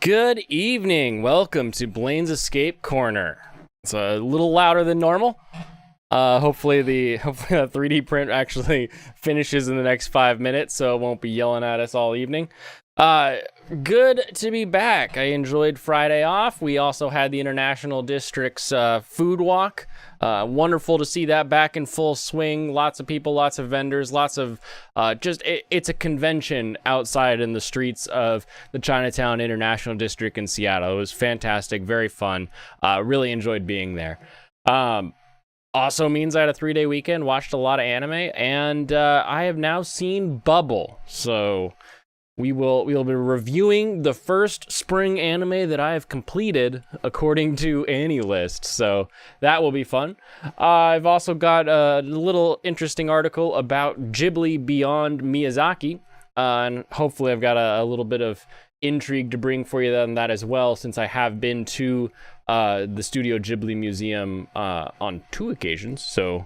Good evening. Welcome to Blaine's Escape Corner. It's a little louder than normal. Hopefully the 3D print actually finishes in the next 5 minutes, so it won't be yelling at us all evening. Good to be back. I enjoyed Friday off. We also had the International District's food walk. Wonderful to see that back in full swing. Lots of people, lots of vendors, lots of it's a convention outside in the streets of the Chinatown International District in Seattle. It was fantastic, very fun. Really enjoyed being there. Also means I had a 3-day weekend, watched a lot of anime, and I have now seen Bubble. So we will be reviewing the first spring anime that I have completed according to AniList, so that will be fun. I've also got a little interesting article about Ghibli beyond Miyazaki, and hopefully I've got a little bit of intrigue to bring for you on that as well, since I have been to the Studio Ghibli Museum on 2 occasions, so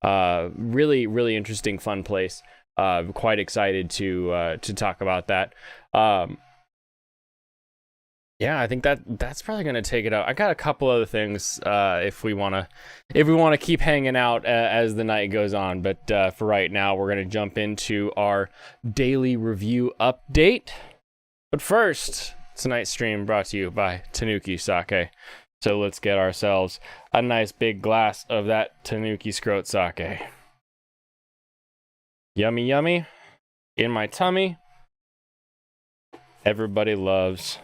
really, really interesting, fun place. Quite excited to talk about that. Yeah, I think that's probably gonna take it out. I got a couple other things if we wanna keep hanging out as the night goes on. But for right now, we're gonna jump into our daily review update. But first, tonight's stream brought to you by Tanuki Sake. So let's get ourselves a nice big glass of that Tanuki Scrote Sake. Yummy, yummy. In my tummy. Everybody loves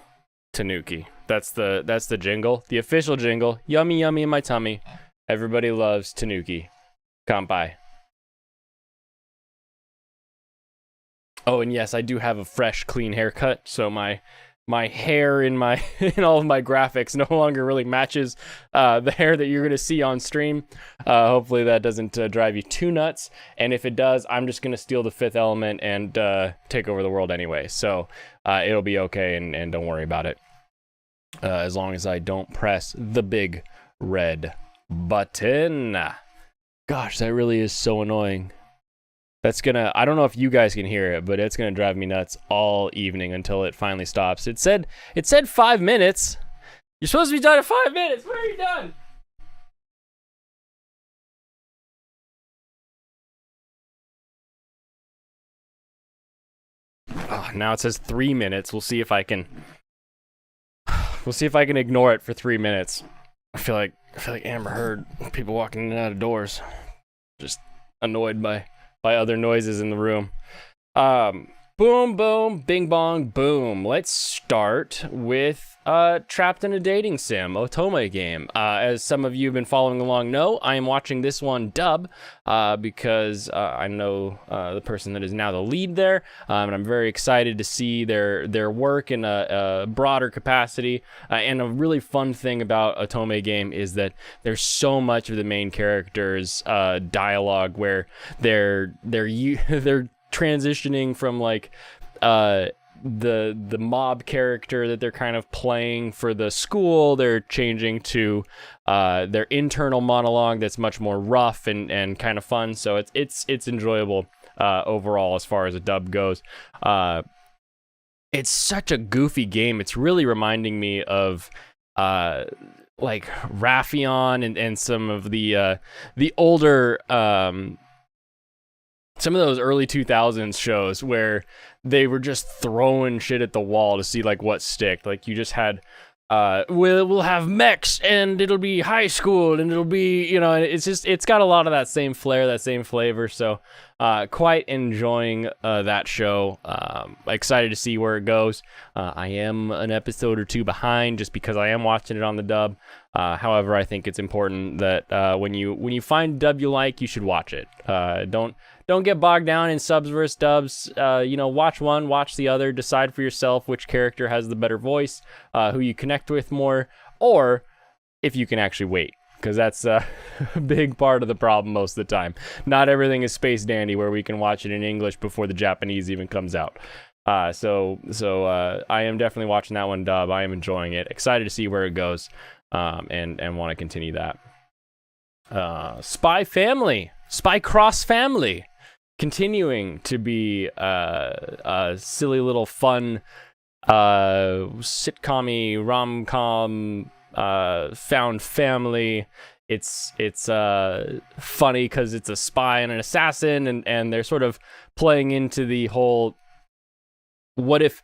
Tanuki. That's the jingle. The official jingle. Yummy, yummy in my tummy. Everybody loves Tanuki. Kanpai. Oh, and yes, I do have a fresh, clean haircut, so my hair in all of my graphics no longer really matches the hair that you're going to see on stream. Hopefully that doesn't drive you too nuts. And if it does, I'm just going to steal the Fifth Element and take over the world anyway. So it'll be okay, and don't worry about it. As long as I don't press the big red button. Gosh, that really is so annoying. I don't know if you guys can hear it, but it's gonna drive me nuts all evening until it finally stops. It said 5 minutes. You're supposed to be done in 5 minutes. Where are you done? Oh, now it says 3 minutes. We'll see if I can ignore it for 3 minutes. I feel like Amber Heard, people walking in and out of doors. Just annoyed by other noises in the room. Boom, boom, bing, bong, boom. Let's start with Trapped in a Dating Sim, Otome game. As some of you have been following along know, I am watching this one dub because I know the person that is now the lead there, and I'm very excited to see their work in a broader capacity. And a really fun thing about Otome game is that there's so much of the main character's dialogue where they're transitioning from like the mob character that they're kind of playing for the school. They're changing to their internal monologue that's much more rough and kind of fun. So it's enjoyable overall as far as a dub goes. It's such a goofy game. It's really reminding me of like Raffion and some of the older some of those early 2000s shows where they were just throwing shit at the wall to see like what sticked. Like you just had we'll have mechs and it'll be high school and it'll be, it's got a lot of that same flair, that same flavor. So quite enjoying that show. Excited to see where it goes. I am an episode or 2 behind just because I am watching it on the dub. However, I think it's important that when you find a dub you like, you should watch it. Don't get bogged down in subs versus dubs. Watch one, watch the other, decide for yourself which character has the better voice, who you connect with more, or if you can actually wait, because that's a big part of the problem most of the time. Not everything is Space Dandy where we can watch it in English before the Japanese even comes out. So I am definitely watching that one dub. I am enjoying it. Excited to see where it goes, and want to continue that. Spy Cross Family. Continuing to be a silly little fun sitcom-y, rom-com, found family. It's funny because it's a spy and an assassin, and they're sort of playing into the whole what if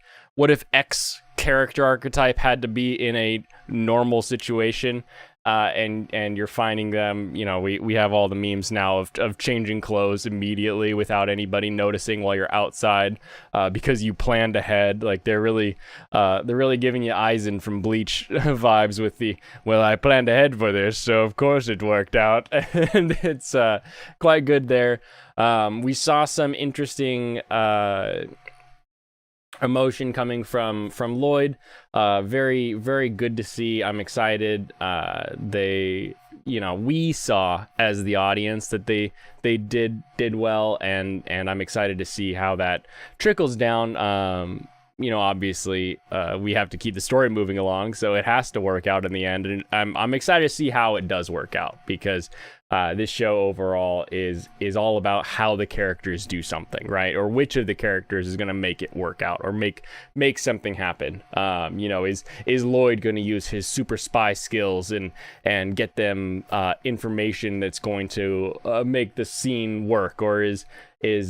X character archetype had to be in a normal situation, and you're finding them, we have all the memes now of changing clothes immediately without anybody noticing while you're outside, because you planned ahead. Like they're really giving you Aizen from Bleach vibes with the, well, I planned ahead for this, so of course it worked out. And it's quite good there. We saw some interesting emotion coming from Lloyd. Very, very good to see. I'm excited. We saw as the audience that they did well, and I'm excited to see how that trickles down. Obviously, we have to keep the story moving along, so it has to work out in the end, and I'm excited to see how it does work out, because this show overall is all about how the characters do something, right? Or which of the characters is going to make it work out, or make something happen. Is Lloyd going to use his super spy skills and get them information that's going to make the scene work, or is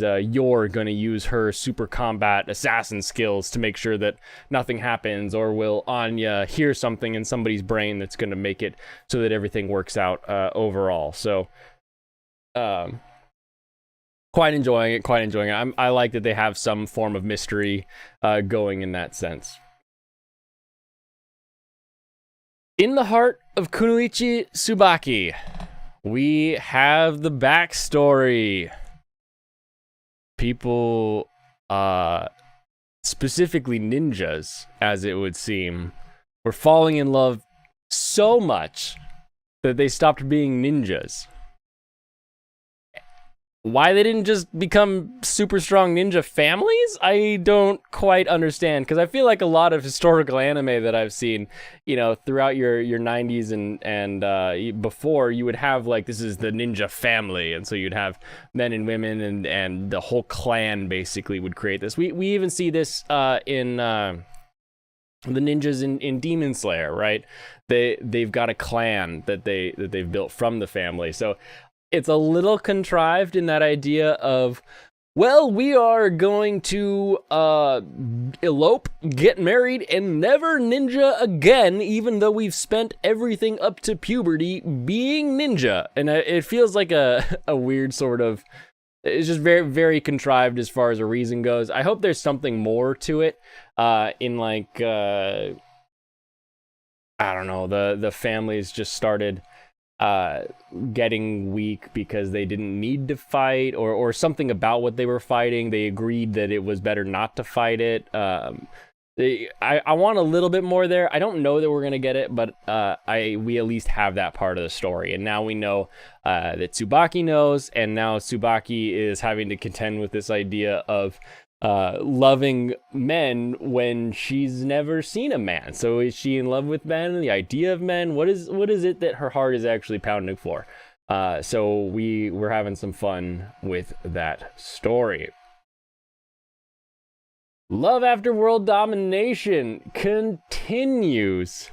Yor going to use her super combat assassin skills to make sure that nothing happens, or will Anya hear something in somebody's brain that's going to make it so that everything works out overall? So quite enjoying it. I like that they have some form of mystery going in that sense. In the heart of Kunoichi Tsubaki, we have the backstory. People, specifically ninjas, as it would seem, were falling in love so much that they stopped being ninjas. Why they didn't just become super strong ninja families, I don't quite understand, because I feel like a lot of historical anime that I've seen, throughout your 90s and before, you would have, like, this is the ninja family, and so you'd have men and women, and the whole clan basically would create this. We even see this in the ninjas in Demon Slayer, right? They've got a clan that they've built from the family. So it's a little contrived in that idea of, well, we are going to elope, get married, and never ninja again, even though we've spent everything up to puberty being ninja. And it feels like a weird sort of, it's just very, very contrived as far as a reason goes. I hope there's something more to it, in like, I don't know, the families just started getting weak because they didn't need to fight, or something about what they were fighting. They agreed that it was better not to fight it. I want a little bit more there. I don't know that we're gonna get it, but we at least have that part of the story, and now we know that Tsubaki knows, and now Tsubaki is having to contend with this idea of loving men when she's never seen a man. So is she in love with men, the idea of men? What is it that her heart is actually pounding for? So we're having some fun with that story. Love After World Domination continues,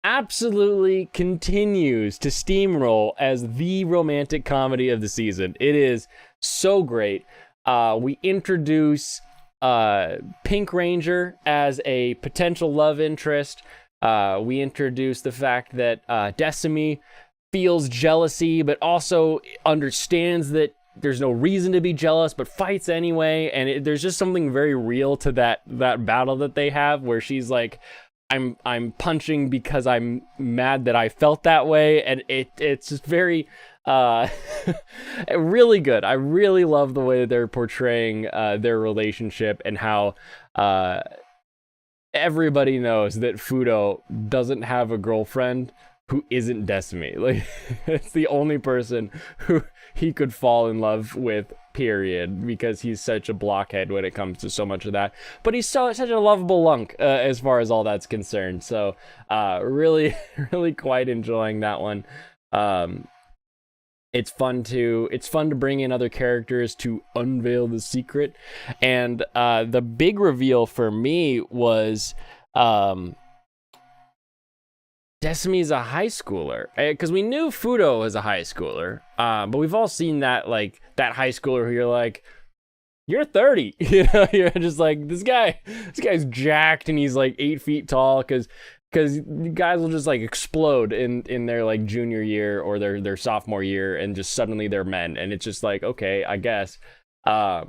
absolutely continues to steamroll as the romantic comedy of the season. It is so great. We introduce Pink Ranger as a potential love interest. We introduce the fact that Decimi feels jealousy, but also understands that there's no reason to be jealous, but fights anyway. And there's just something very real to that battle that they have, where she's like, I'm punching because I'm mad that I felt that way, and it's just very really good. I really love the way they're portraying their relationship, and how everybody knows that Fudo doesn't have a girlfriend who isn't Decimi. Like, it's the only person who he could fall in love with, period, because he's such a blockhead when it comes to so much of that. But he's such a lovable lunk as far as all that's concerned. So really, really quite enjoying that one. it's fun to bring in other characters to unveil the secret. And the big reveal for me was Desami's a high schooler, because we knew Fudo was a high schooler, but we've all seen that, like, that high schooler who you're like, you're 30, you're just like, this guy's jacked and he's like 8 feet tall, because guys will just like explode in their like junior year or their sophomore year, and just suddenly they're men, and it's just like, okay, I guess. But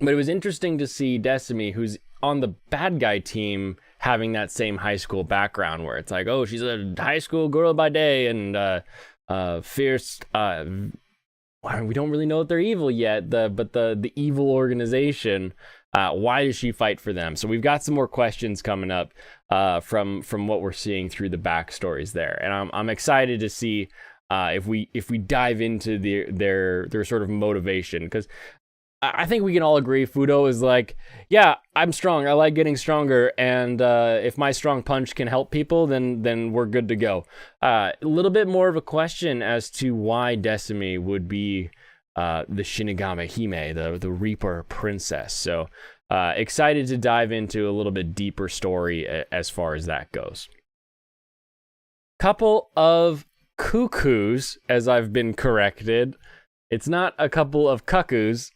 it was interesting to see Desami, who's on the bad guy team, having that same high school background where it's like, oh, she's a high school girl by day and fierce. We don't really know if they're evil yet, but the evil organization. Why does she fight for them? So we've got some more questions coming up from what we're seeing through the backstories there, and I'm excited to see if we dive into their sort of motivation, because I think we can all agree Fudo is like, yeah, I'm strong. I like getting stronger, and if my strong punch can help people, then we're good to go. A little bit more of a question as to why Desami would be the Shinigami Hime, the Reaper Princess. So excited to dive into a little bit deeper story as far as that goes. Couple of cuckoos, as I've been corrected. It's not a couple of cuckoos,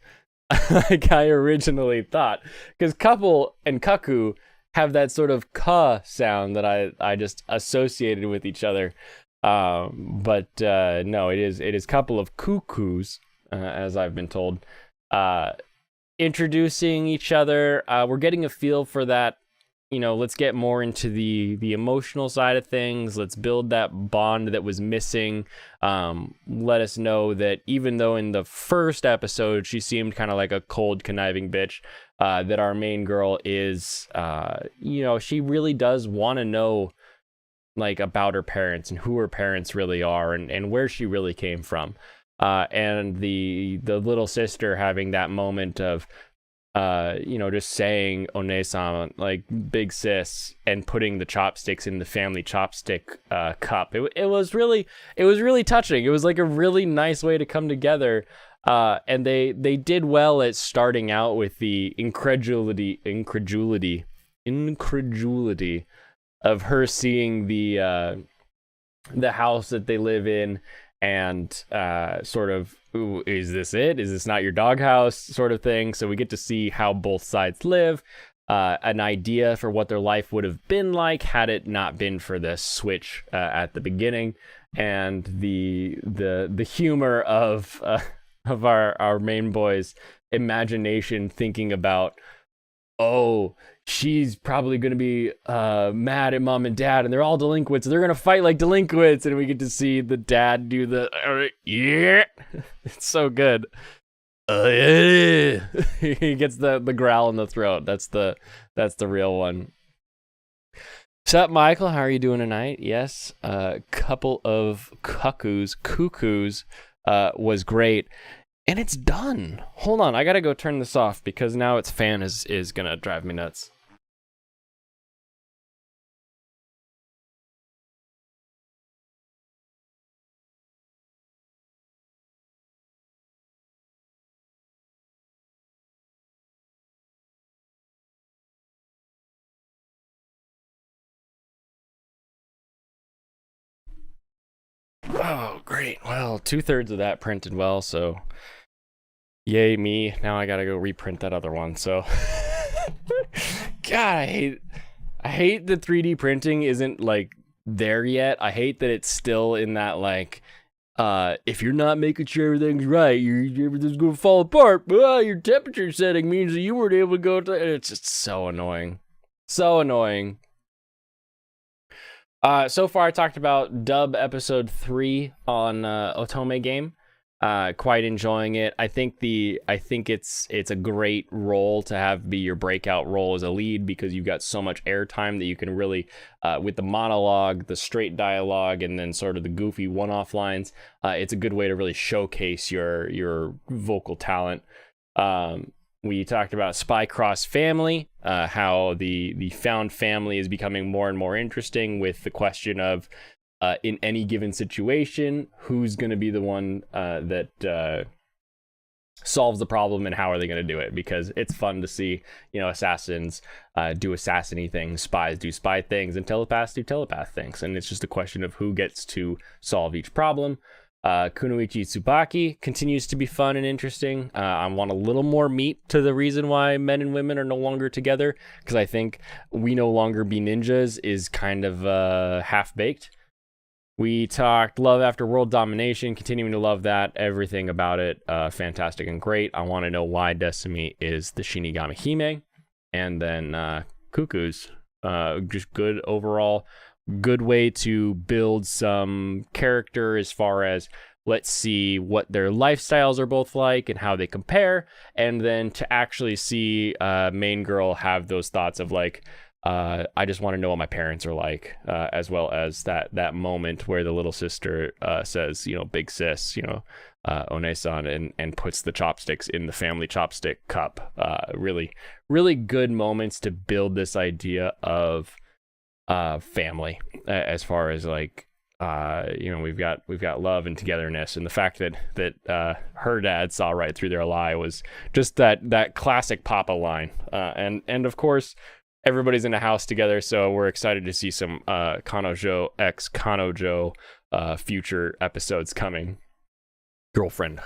like I originally thought, because couple and cuckoo have that sort of ka sound that I just associated with each other, but no, it is couple of cuckoos, as I've been told, introducing each other. We're getting a feel for that. Let's get more into the emotional side of things. Let's build that bond that was missing. Let us know that even though in the first episode she seemed kind of like a cold, conniving bitch, that our main girl is, she really does want to know, like, about her parents and who her parents really are, and where she really came from. And the little sister having that moment of, just saying One-san, like big sis, and putting the chopsticks in the family chopstick cup. It was really touching. It was like a really nice way to come together. And they did well at starting out with the incredulity of her seeing the house that they live in, and sort of, ooh, is this it? Is this not your doghouse, sort of thing? So we get to see how both sides live, an idea for what their life would have been like had it not been for the switch at the beginning, and the humor of our main boy's imagination, thinking about, oh, she's probably going to be mad at mom and dad, and they're all delinquents, and they're going to fight like delinquents, and we get to see the dad do the, yeah, it's so good. He gets the growl in the throat. That's the real one. What's up, Michael? How are you doing tonight? Yes, a couple of cuckoos was great. And it's done. Hold on, I gotta go turn this off because now its fan is gonna drive me nuts. Oh, great. Well, 2/3 of that printed well, so yay me. Now I gotta go reprint that other one. So God, I hate that 3D printing isn't like there yet. I hate that it's still in that, like, if you're not making sure everything's right, everything's gonna fall apart. Your temperature setting means that you weren't able to go to. It's just so annoying. So annoying. So far I talked about Dub episode 3 on Otome game. Quite enjoying it. I think it's a great role to have be your breakout role as a lead, because you've got so much airtime that you can really, with the monologue, the straight dialogue, and then sort of the goofy one-off lines, it's a good way to really showcase your vocal talent. We talked about Spycross Family, how the found family is becoming more and more interesting, with the question of in any given situation, who's going to be the one that solves the problem, and how are they going to do it? Because it's fun to see, assassins do assassin-y things, spies do spy things, and telepaths do telepath things. And it's just a question of who gets to solve each problem. Kunoichi Tsubaki continues to be fun and interesting. I want a little more meat to the reason why men and women are no longer together, because I think We No Longer Be Ninjas is kind of half-baked. We talked Love After World Domination, continuing to love that. Everything about it, fantastic and great. I want to know why Desumi is the Shinigami Hime. And then Cuckoo's, just good overall. Good way to build some character as far as, let's see what their lifestyles are both like and how they compare. And then to actually see main girl have those thoughts of like, I just want to know what my parents are like, as well as that moment where the little sister says, big sis, One-san, and puts the chopsticks in the family chopstick cup. Really, really good moments to build this idea of family, as far as like, we've got love and togetherness, and the fact that her dad saw right through their lie was just that classic Papa line, and of course, everybody's in a house together, so we're excited to see some Kanojo x Kanojo future episodes coming. Girlfriend.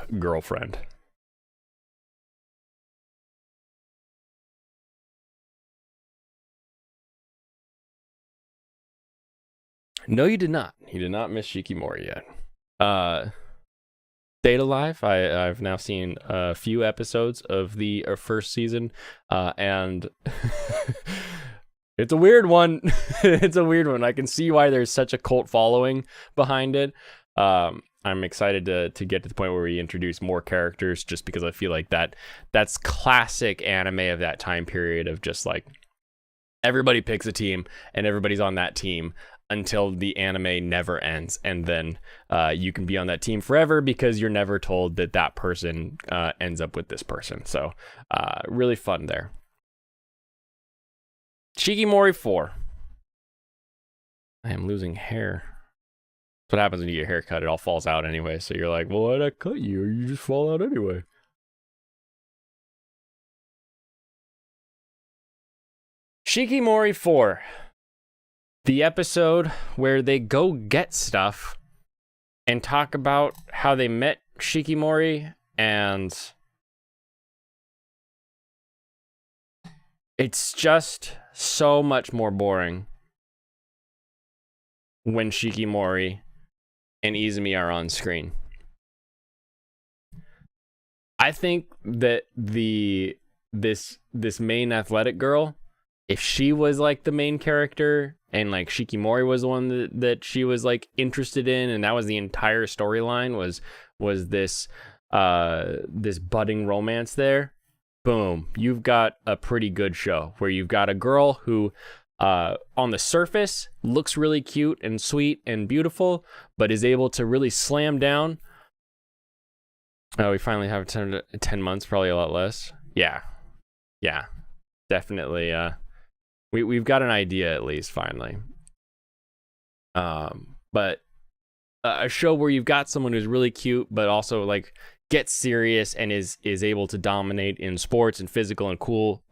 No, you did not. You did not miss Shikimori yet. Stayed alive. I've now seen a few episodes of the first season, and it's a weird one. It's a weird one. I can see why there's such a cult following behind it. I'm excited to get to the point where we introduce more characters, just because I feel like that's classic anime of that time period of just like everybody picks a team and everybody's on that team until the anime never ends, and then you can be on that team forever because you're never told that person ends up with this person. So really fun there. Shikimori 4. I am losing hair. That's what happens when you get a haircut. It all falls out anyway. So you're like, well, why'd I cut you? Or you just fall out anyway. Shikimori 4. The episode where they go get stuff and talk about how they met Shikimori, and it's just so much more boring when Shikimori and Izumi are on screen. I think that this main athletic girl, if she was like the main character and like Shikimori was the one that she was like interested in, and that was the entire storyline, was this budding romance there, boom, you've got a pretty good show where you've got a girl who on the surface looks really cute and sweet and beautiful, but is able to really slam down. Oh, we finally have 10 months, probably a lot less. Yeah, definitely. We've got an idea at least finally. But a show where you've got someone who's really cute, but also like gets serious and is able to dominate in sports and physical and cool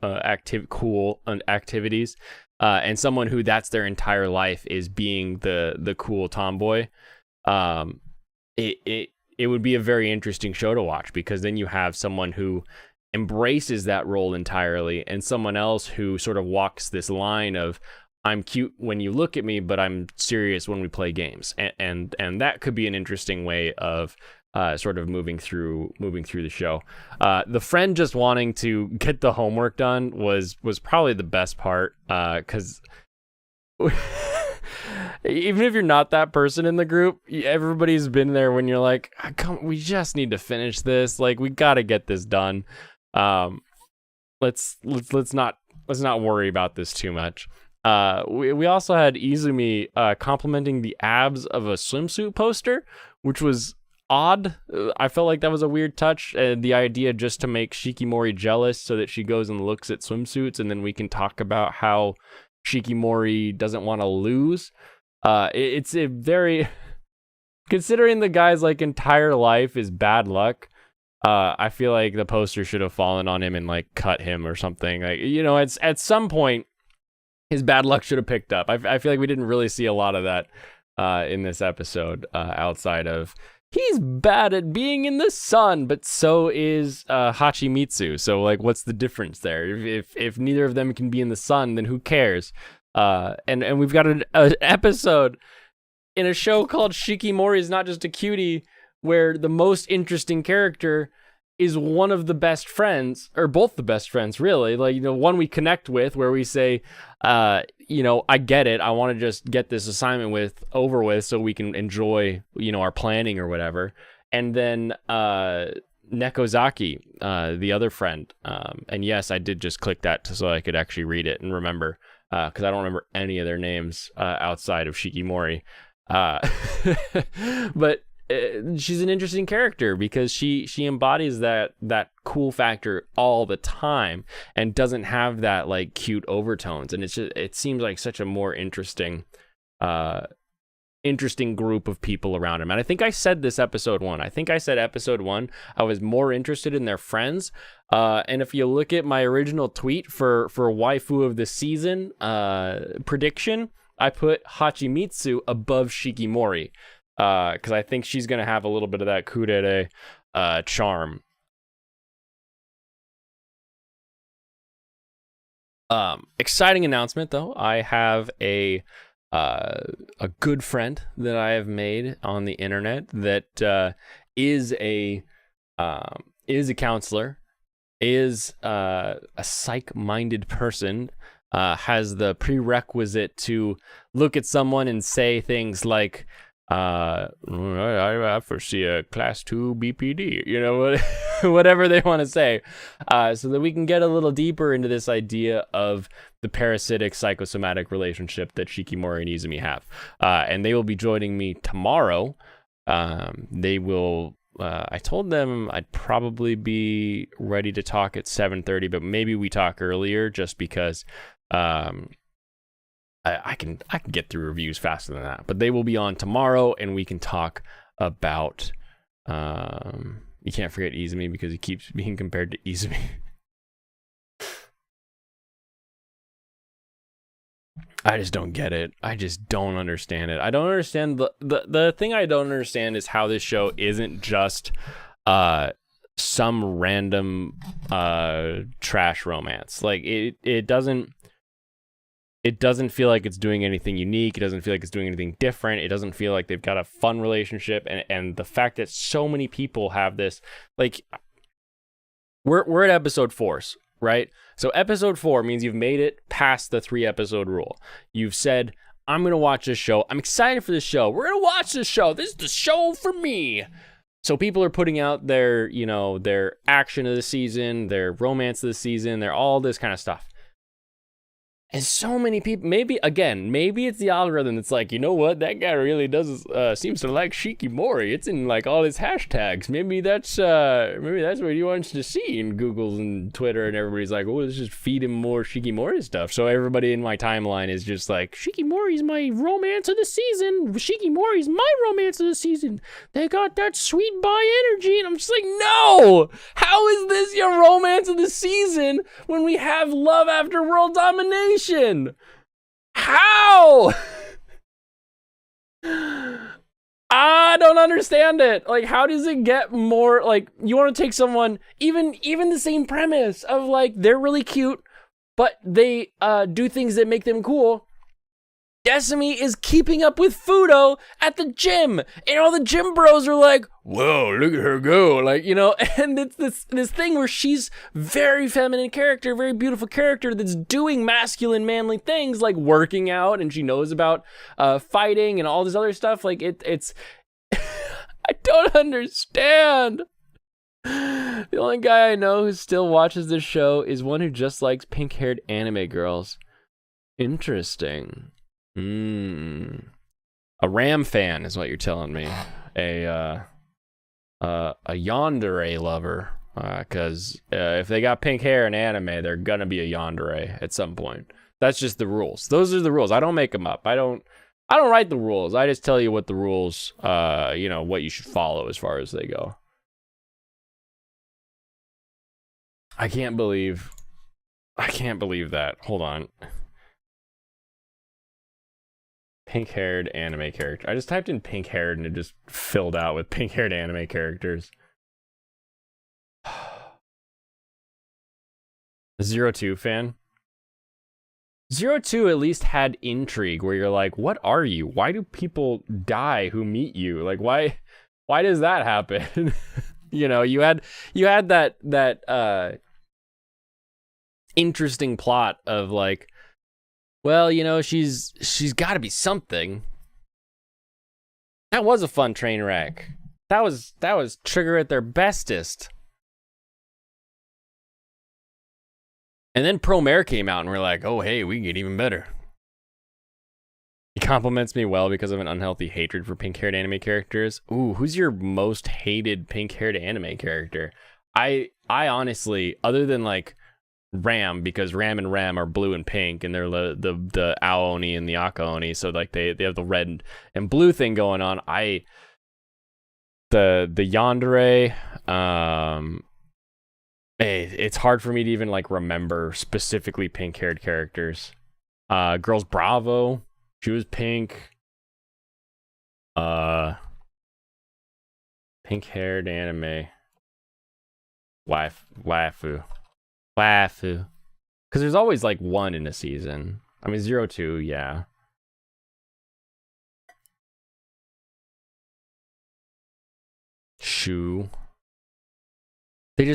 activities, and someone who that's their entire life is being the cool tomboy. It would be a very interesting show to watch, because then you have someone who embraces that role entirely, and someone else who sort of walks this line of, I'm cute when you look at me, but I'm serious when we play games, and that could be an interesting way of sort of moving through the show. The friend just wanting to get the homework done was probably the best part, because even if you're not that person in the group, everybody's been there when you're like, come, we just need to finish this, like we got to get this done. Let's not worry about this too much. We also had Izumi complimenting the abs of a swimsuit poster, which was odd. I felt like that was a weird touch, the idea just to make Shikimori jealous so that she goes and looks at swimsuits, and then we can talk about how Shikimori doesn't want to lose. It's a very considering the guy's like entire life is bad luck. I feel like the poster should have fallen on him and like cut him or something. Like, you know, it's at some point his bad luck should have picked up. I feel like we didn't really see a lot of that in this episode, outside of he's bad at being in the sun, but so is Hachimitsu. So like, what's the difference there? If neither of them can be in the sun, then who cares? And we've got an episode in a show called Shikimori is Not Just a Cutie, where the most interesting character is one of the best friends, or both the best friends, really. Like, you know, one we connect with, where we say, you know, I get it. I want to just get this assignment over with so we can enjoy, you know, our planning or whatever. And then Nekozaki, the other friend. And yes, I did just click that so I could actually read it and remember, because I don't remember any of their names outside of Shikimori. But she's an interesting character because she embodies that cool factor all the time and doesn't have that like cute overtones, and it seems like such a more interesting group of people around him. And I think I said this episode 1. I think I said episode 1 I was more interested in their friends, and if you look at my original tweet for waifu of the season prediction, I put Hachimitsu above Shikimori. Because I think she's going to have a little bit of that kudere charm. Exciting announcement, though. I have a good friend that I have made on the internet that is a counselor, is a psych-minded person, has the prerequisite to look at someone and say things like, I foresee a class 2 BPD, you know, whatever they want to say, so that we can get a little deeper into this idea of the parasitic psychosomatic relationship that Shikimori and Izumi have. And they will be joining me tomorrow. They will, I told them I'd probably be ready to talk at 7:30, but maybe we talk earlier just because, I can get through reviews faster than that, but they will be on tomorrow and we can talk about, you can't forget Izumi because he keeps being compared to Izumi. I just don't get it. I just don't understand it. I don't understand the thing I don't understand is how this show isn't just some random trash romance. Like it doesn't feel like it's doing anything unique. It doesn't feel like it's doing anything different. It doesn't feel like they've got a fun relationship. And the fact that so many people have this, like, we're at episode 4, right? So episode 4 means you've made it past the 3-episode rule. You've said, I'm going to watch this show. I'm excited for this show. We're going to watch this show. This is the show for me. So people are putting out their, you know, their action of the season, their romance of the season, their all this kind of stuff. And so many people, maybe it's the algorithm that's like, you know what, that guy really does seems to like Shikimori. It's in like all his hashtags. Maybe that's what he wants to see in Google and Twitter, and everybody's like, oh, let's just feed him more Shikimori stuff. So everybody in my timeline is just like, Shikimori's my romance of the season. Shikimori's my romance of the season. They got that sweet boy energy, and I'm just like, no! How is this your romance of the season when we have love after world domination? How? I don't understand it. Like, how does it get more, like, you want to take someone, even the same premise of, like, they're really cute, but they do things that make them cool. Desumi is keeping up with Fudo at the gym, and all the gym bros are like, whoa, look at her go, like, you know, and it's this thing where she's very feminine character, very beautiful character that's doing masculine, manly things, like working out, and she knows about fighting and all this other stuff. Like, it's, I don't understand. The only guy I know who still watches this show is one who just likes pink-haired anime girls. Interesting. A Ram fan is what you're telling me. A yandere lover. Because if they got pink hair in anime, they're gonna be a yandere at some point. That's just the rules. Those are the rules. I don't make them up. I don't I don't write the rules. I just tell you what the rules, you know, what you should follow as far as they go. I can't believe that. Hold on. Pink-haired anime character. I just typed in pink-haired and it just filled out with pink-haired anime characters. 02 fan. 02 at least had intrigue where you're like, what are you? Why do people die who meet you? Like, why does that happen? You know, you had that interesting plot of like, well, you know, she's got to be something. That was a fun train wreck. That was Trigger at their bestest. And then Promare came out and we're like, oh, hey, we can get even better. He compliments me well because of an unhealthy hatred for pink-haired anime characters. Ooh, who's your most hated pink-haired anime character? I honestly, other than like Ram, because Ram and Ram are blue and pink, and they're the Aoni and the Akaoni, so like they have the red and blue thing going on. The yandere, it's hard for me to even like remember specifically pink-haired characters. Girls Bravo, she was pink. Pink-haired anime waifu. Because there's always like one in a season. I mean, 02, yeah. Shu. They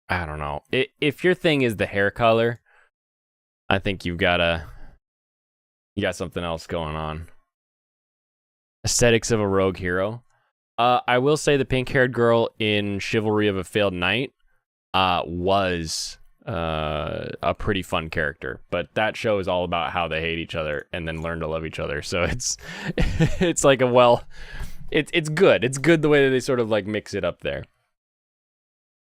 I don't know. If your thing is the hair color, I think you got something else going on. Aesthetics of a rogue hero. I will say the pink-haired girl in Chivalry of a Failed Knight was a pretty fun character, but that show is all about how they hate each other and then learn to love each other. So it's like it's good. It's good the way that they sort of like mix it up there.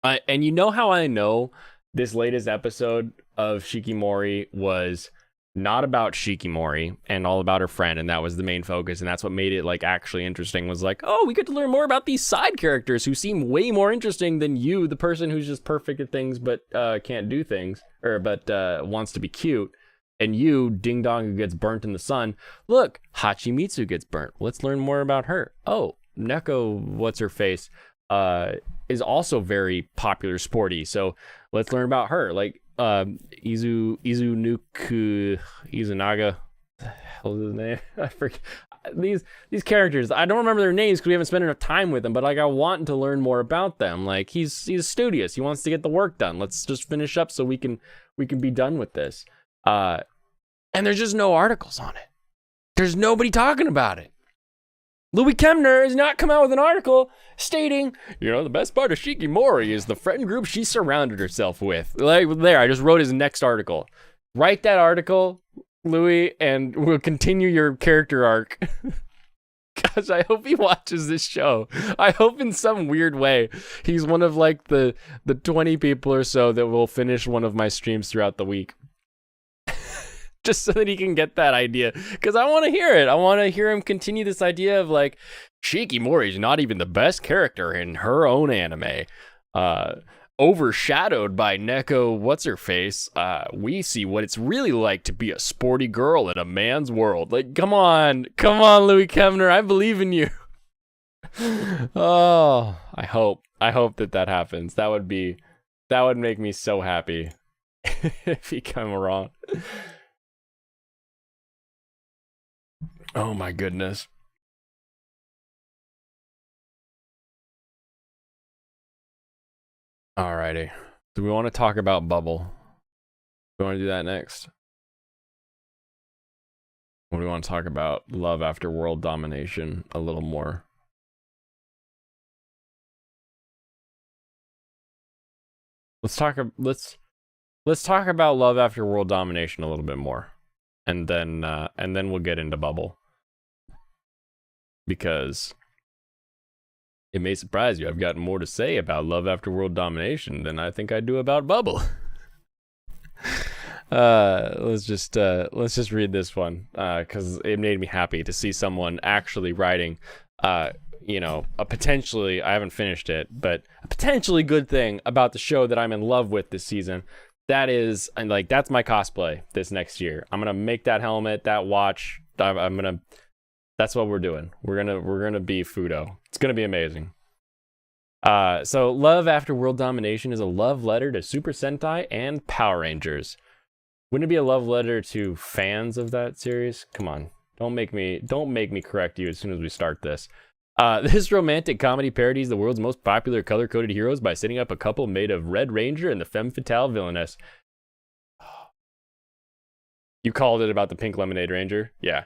And you know how I know this latest episode of Shikimori was not about Shikimori and all about her friend, and that was the main focus, and that's what made it like actually interesting, was like, oh, we get to learn more about these side characters who seem way more interesting than you, the person who's just perfect at things but can't do things, but wants to be cute, and you, Ding Dong, who gets burnt in the sun. Look, Hachimitsu gets burnt. Let's learn more about her. Oh, Neko, what's her face, is also very popular sporty, so let's learn about her. Like Izunaga, what the hell is his name? I forget. These characters, I don't remember their names because we haven't spent enough time with them, but like I want to learn more about them. Like he's studious, he wants to get the work done. Let's just finish up so we can be done with this. And there's just no articles on it. There's nobody talking about it. Louis Kemner has not come out with an article stating, you know, the best part of Shikimori is the friend group she surrounded herself with. Like there, I just wrote his next article. Write that article, Louis, and we'll continue your character arc. Gosh, I hope he watches this show. I hope in some weird way he's one of like the 20 people or so that will finish one of my streams throughout the week. Just so that he can get that idea, because I want to hear it. I want to hear him continue this idea of like, Shikimori's not even the best character in her own anime. Overshadowed by Neko, what's her face? We see what it's really like to be a sporty girl in a man's world. Like, come on, Louis Kemner, I believe in you. Oh, I hope that happens. That would make me so happy if he come around. Oh my goodness. Alrighty. Do we want to talk about Bubble? Do we want to do that next? Or do we want to talk about Love After World Domination a little more? Let's talk about Love After World Domination a little bit more. And then we'll get into Bubble. Because it may surprise you, I've got more to say about Love After World Domination than I think I do about Bubble. Let's just read this one because it made me happy to see someone actually writing a potentially, I haven't finished it, but a potentially good thing about the show that I'm in love with this season. That is, and like, that's my cosplay this next year. I'm gonna make that helmet, that watch. That's what we're doing. We're gonna be Fudo. It's gonna be amazing. So Love After World Domination is a love letter to Super Sentai and Power Rangers. Wouldn't it be a love letter to fans of that series? Come on, don't make me correct you as soon as we start this. This romantic comedy parodies the world's most popular color-coded heroes by setting up a couple made of Red Ranger and the femme fatale villainess. You called it about the Pink Lemonade Ranger? Yeah.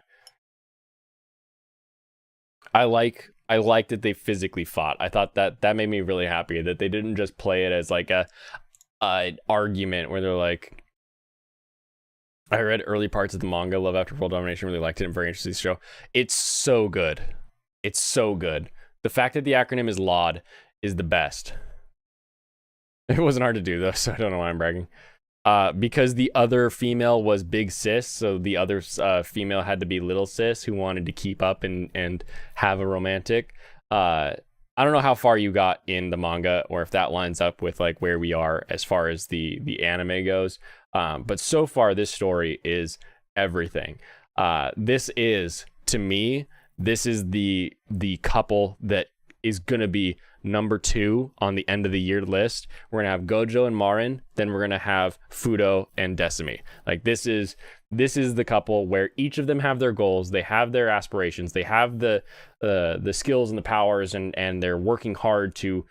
I like that they physically fought. I thought that made me really happy that they didn't just play it as like an argument where they're like, I read early parts of the manga, Love After World Domination, really liked it, and very interested in the show. It's so good. It's so good. The fact that the acronym is LAUD is the best. It wasn't hard to do though, so I don't know why I'm bragging. Because the other female was Big Sis, so the other female had to be Little Sis, who wanted to keep up and have a romantic. I don't know how far you got in the manga, or if that lines up with like where we are as far as the anime goes. But so far, this story is everything. This is, to me, this is the couple that is gonna be number 2 on the end of the year list. We're gonna have Gojo and Marin, then we're gonna have Fudo and Decimi. Like this is the couple where each of them have their goals, they have their aspirations, they have the skills and the powers, and they're working hard to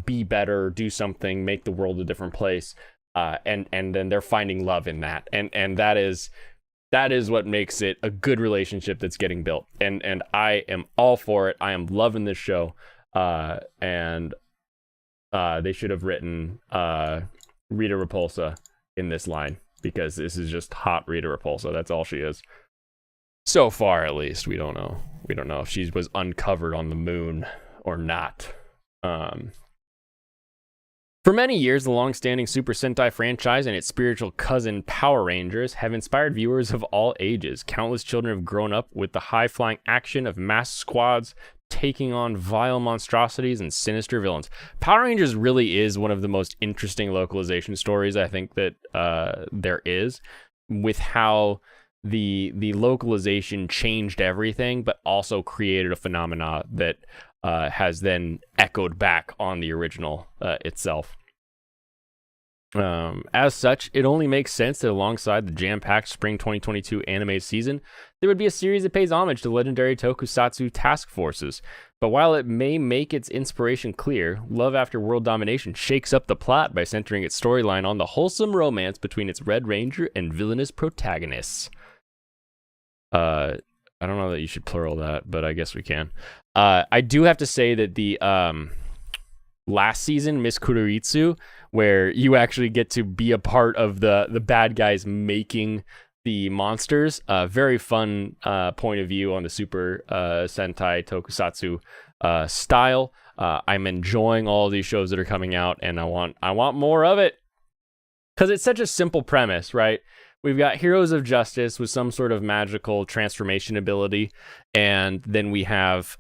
be better, do something, make the world a different place. And then they're finding love in that, and that is what makes it a good relationship that's getting built. And I am all for it. I am loving this show. And they should have written Rita Repulsa in this line, because this is just hot Rita Repulsa. That's all she is. So far, at least. We don't know. We don't know if she was uncovered on the moon or not. For many years, the long-standing Super Sentai franchise and its spiritual cousin Power Rangers have inspired viewers of all ages. Countless children have grown up with the high-flying action of mass squads taking on vile monstrosities and sinister villains. Power Rangers really is one of the most interesting localization stories I think that there is, with how the localization changed everything, but also created a phenomena that has then echoed back on the original itself. As such, it only makes sense that alongside the jam-packed spring 2022 anime season, there would be a series that pays homage to legendary tokusatsu task forces. But while it may make its inspiration clear, Love After World Domination shakes up the plot by centering its storyline on the wholesome romance between its Red Ranger and villainous protagonists. I don't know that you should plural that, but I guess we can. I do have to say that the last season, Miss Kururitsu, where you actually get to be a part of the bad guys making the monsters, very fun point of view on the Super Sentai Tokusatsu style. I'm enjoying all of these shows that are coming out, and I want more of it, because it's such a simple premise, right? We've got heroes of justice with some sort of magical transformation ability, and then we have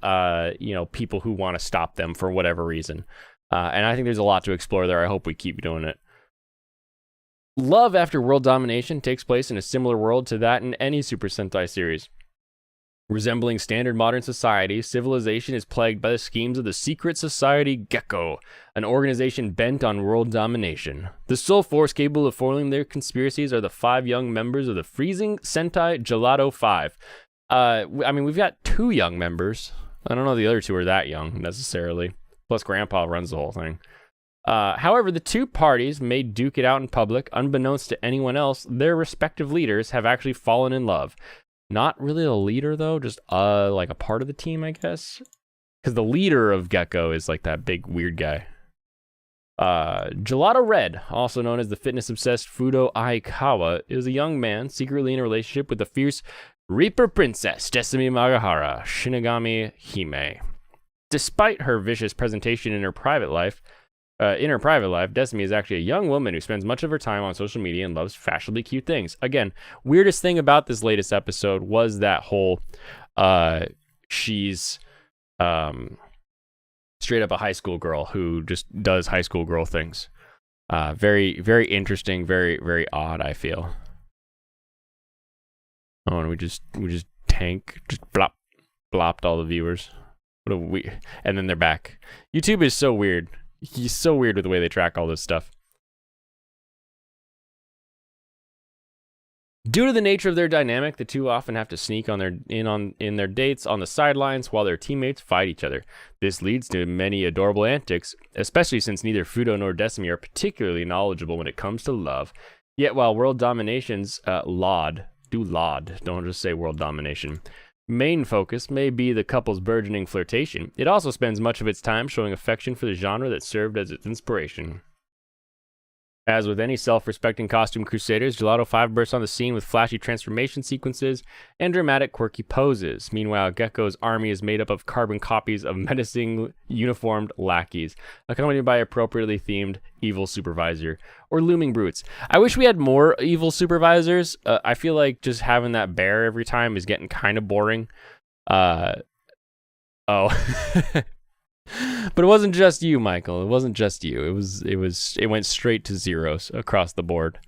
people who want to stop them for whatever reason. And I think there's a lot to explore there. I hope we keep doing it. Love After World Domination takes place in a similar world to that in any Super Sentai series. Resembling standard modern society, civilization is plagued by the schemes of the secret society Gecko, an organization bent on world domination. The sole force capable of foiling their conspiracies are the 5 young members of the Freezing Sentai Gelato 5. We've got 2 young members. I don't know if the other 2 are that young, necessarily. Plus, Grandpa runs the whole thing. However, the 2 parties may duke it out in public. Unbeknownst to anyone else, their respective leaders have actually fallen in love. Not really a leader, though, just like a part of the team, I guess. Because the leader of Gecko is like that big weird guy. Gelato Red, also known as the fitness-obsessed Fudo Aikawa, is a young man secretly in a relationship with the fierce Reaper Princess Decimi Magahara, Shinigami Hime. Despite her vicious presentation in her private life, In her private life, Destiny is actually a young woman who spends much of her time on social media and loves fashionably cute things. Again, weirdest thing about this latest episode was that whole she's straight up a high school girl who just does high school girl things. Very, very interesting, very, very odd, I feel. Oh, and we just blopped all the viewers. What a and then they're back. YouTube is so weird. He's so weird with the way they track all this stuff. Due to the nature of their dynamic, the two often have to sneak on their dates on the sidelines while their teammates fight each other. This leads to many adorable antics, especially since neither Fudo nor Decimi are particularly knowledgeable when it comes to love. Yet while World Domination's don't just say World Domination, main focus may be the couple's burgeoning flirtation, it also spends much of its time showing affection for the genre that served as its inspiration. As with any self-respecting costume crusaders, Gelato 5 bursts on the scene with flashy transformation sequences and dramatic quirky poses. Meanwhile, Gecko's army is made up of carbon copies of menacing uniformed lackeys, accompanied by appropriately themed evil supervisor or looming brutes. I wish we had more evil supervisors. I feel like just having that bear every time is getting kind of boring. Oh. But it wasn't just you, Michael. It wasn't just you. It went straight to zeros across the board,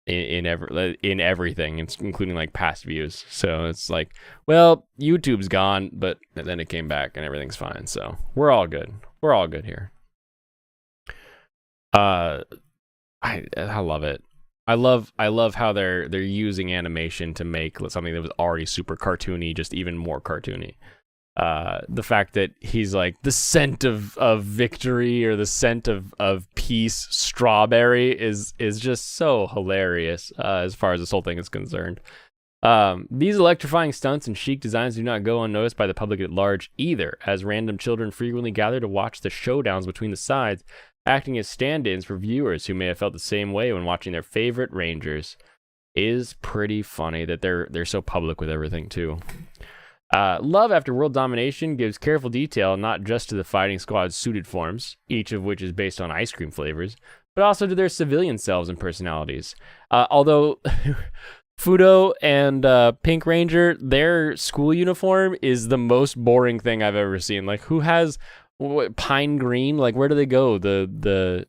in everything, including like past views. So it's like, well, YouTube's gone, but then it came back and everything's fine. So we're all good. We're all good here. I love it. I love how they're using animation to make something that was already super cartoony just even more cartoony. The fact that he's like the scent of victory or the scent of peace, strawberry is just so hilarious as far as this whole thing is concerned. These electrifying stunts and chic designs do not go unnoticed by the public at large either, as random children frequently gather to watch the showdowns between the sides, acting as stand-ins for viewers who may have felt the same way when watching their favorite Rangers. It is pretty funny that they're so public with everything too. Love After World Domination gives careful detail not just to the fighting squad's suited forms, each of which is based on ice cream flavors, but also to their civilian selves and personalities. Although Fudo and Pink Ranger, their school uniform is the most boring thing I've ever seen. Like, who has pine green? Like, where do they go? The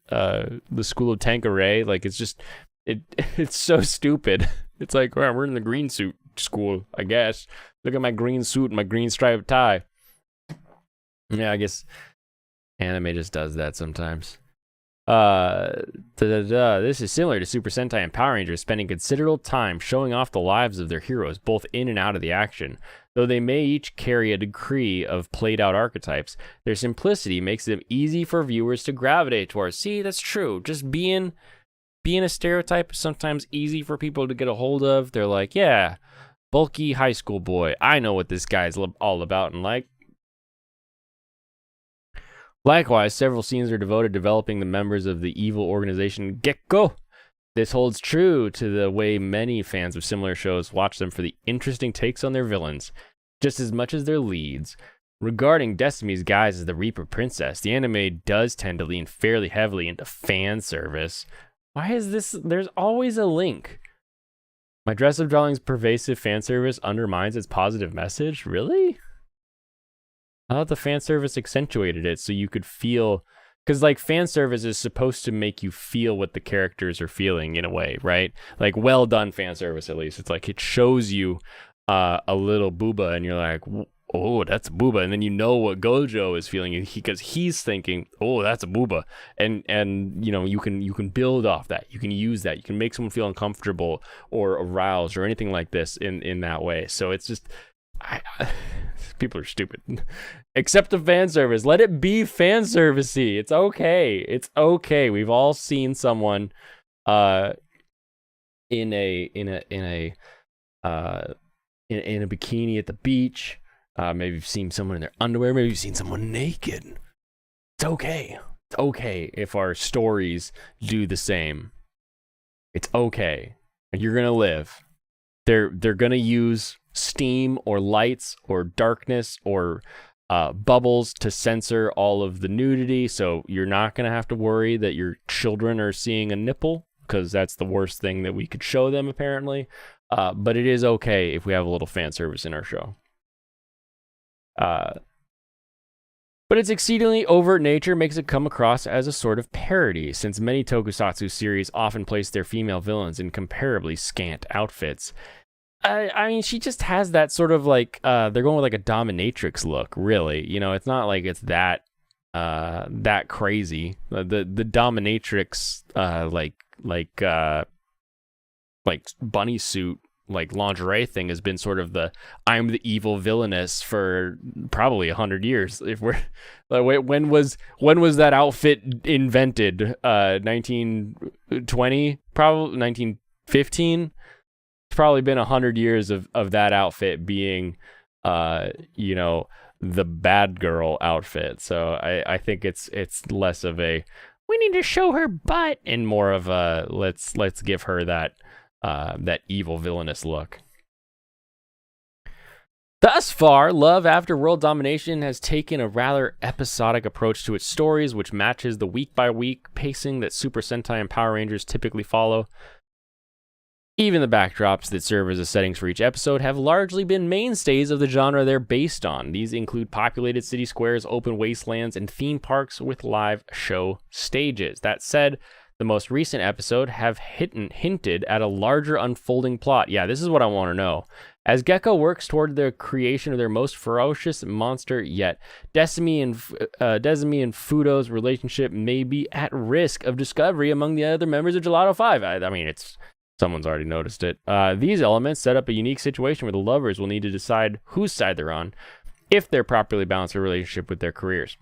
School of Tanqueray? Like, it's just it's so stupid. It's like, well, we're in the green suit school, I guess. Look at my green suit and my green striped tie. Yeah, I guess anime just does that sometimes. This is similar to Super Sentai and Power Rangers, spending considerable time showing off the lives of their heroes, both in and out of the action. Though they may each carry a degree of played-out archetypes, their simplicity makes them easy for viewers to gravitate towards. See, that's true. Just being a stereotype is sometimes easy for people to get a hold of. They're like, yeah, bulky high school boy. I know what this guy's all about and like. Likewise, several scenes are devoted to developing the members of the evil organization Gekko. This holds true to the way many fans of similar shows watch them for the interesting takes on their villains, just as much as their leads. Regarding Destiny's guise as the Reaper Princess, the anime does tend to lean fairly heavily into fan service. Why is this? There's always a link. My dress-up drawing's pervasive fan service undermines its positive message? Really? I thought the fan service accentuated it so you could feel, because like fan service is supposed to make you feel what the characters are feeling in a way, right? Like well done fan service, at least. It's like it shows you a little booba and you're like, oh, that's a booba, and then you know what Gojo is feeling because he's thinking, oh, that's a booba, and you know you can build off that, you can use that, you can make someone feel uncomfortable or aroused or anything like this in that way. So it's just, people are stupid. Accept the fan service. Let it be fan servicey. It's okay. It's okay. We've all seen someone in a bikini at the beach. Maybe you've seen someone in their underwear. Maybe you've seen someone naked. It's okay. It's okay if our stories do the same. It's okay. You're gonna live. They're gonna use steam or lights or darkness or bubbles to censor all of the nudity, so you're not going to have to worry that your children are seeing a nipple, because that's the worst thing that we could show them, apparently. But it is okay if we have a little fan service in our show. But its exceedingly overt nature makes it come across as a sort of parody, since many tokusatsu series often place their female villains in comparably scant outfits. I mean, she just has that sort of like, they're going with like a dominatrix look, really. You know, it's not like it's that crazy. The dominatrix, like bunny suit, like lingerie thing has been sort of the I'm the evil villainess for probably 100 years. If we're like, when was that outfit invented? 1920, probably 1915. It's probably been 100 years of that outfit being, you know, the bad girl outfit. So I think it's less of a we need to show her butt and more of a let's give her that evil villainous look. Thus far, Love After World Domination has taken a rather episodic approach to its stories, which matches the week-by-week pacing that Super Sentai and Power Rangers typically follow. Even the backdrops that serve as the settings for each episode have largely been mainstays of the genre they're based on. These include populated city squares, open wastelands, and theme parks with live show stages. That said, the most recent episode have hinted at a larger unfolding plot. Yeah, this is what I want to know. As Gecko works toward the creation of their most ferocious monster yet, Desimi and Fudo's relationship may be at risk of discovery among the other members of Gelato 5. I mean, someone's already noticed it. These elements set up a unique situation where the lovers will need to decide whose side they're on if they're properly balanced their relationship with their careers.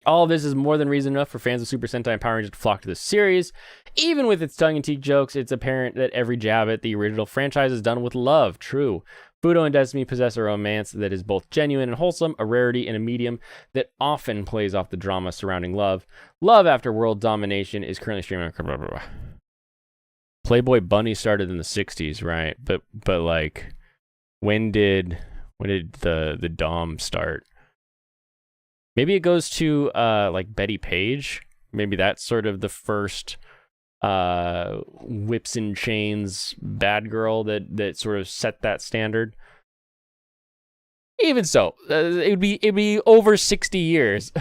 All of this is more than reason enough for fans of Super Sentai and Power Rangers to flock to this series. Even with its tongue-in-cheek jokes, it's apparent that every jab at the original franchise is done with love. True. Fudo and Desimi possess a romance that is both genuine and wholesome, a rarity in a medium that often plays off the drama surrounding love. Love After World Domination is currently streaming on Playboy Bunny started in the 60s, right? But like, when did the Dom start? Maybe it goes to like Betty Page. Maybe that's sort of the first whips and chains bad girl that sort of set that standard. Even so, it'd be over 60 years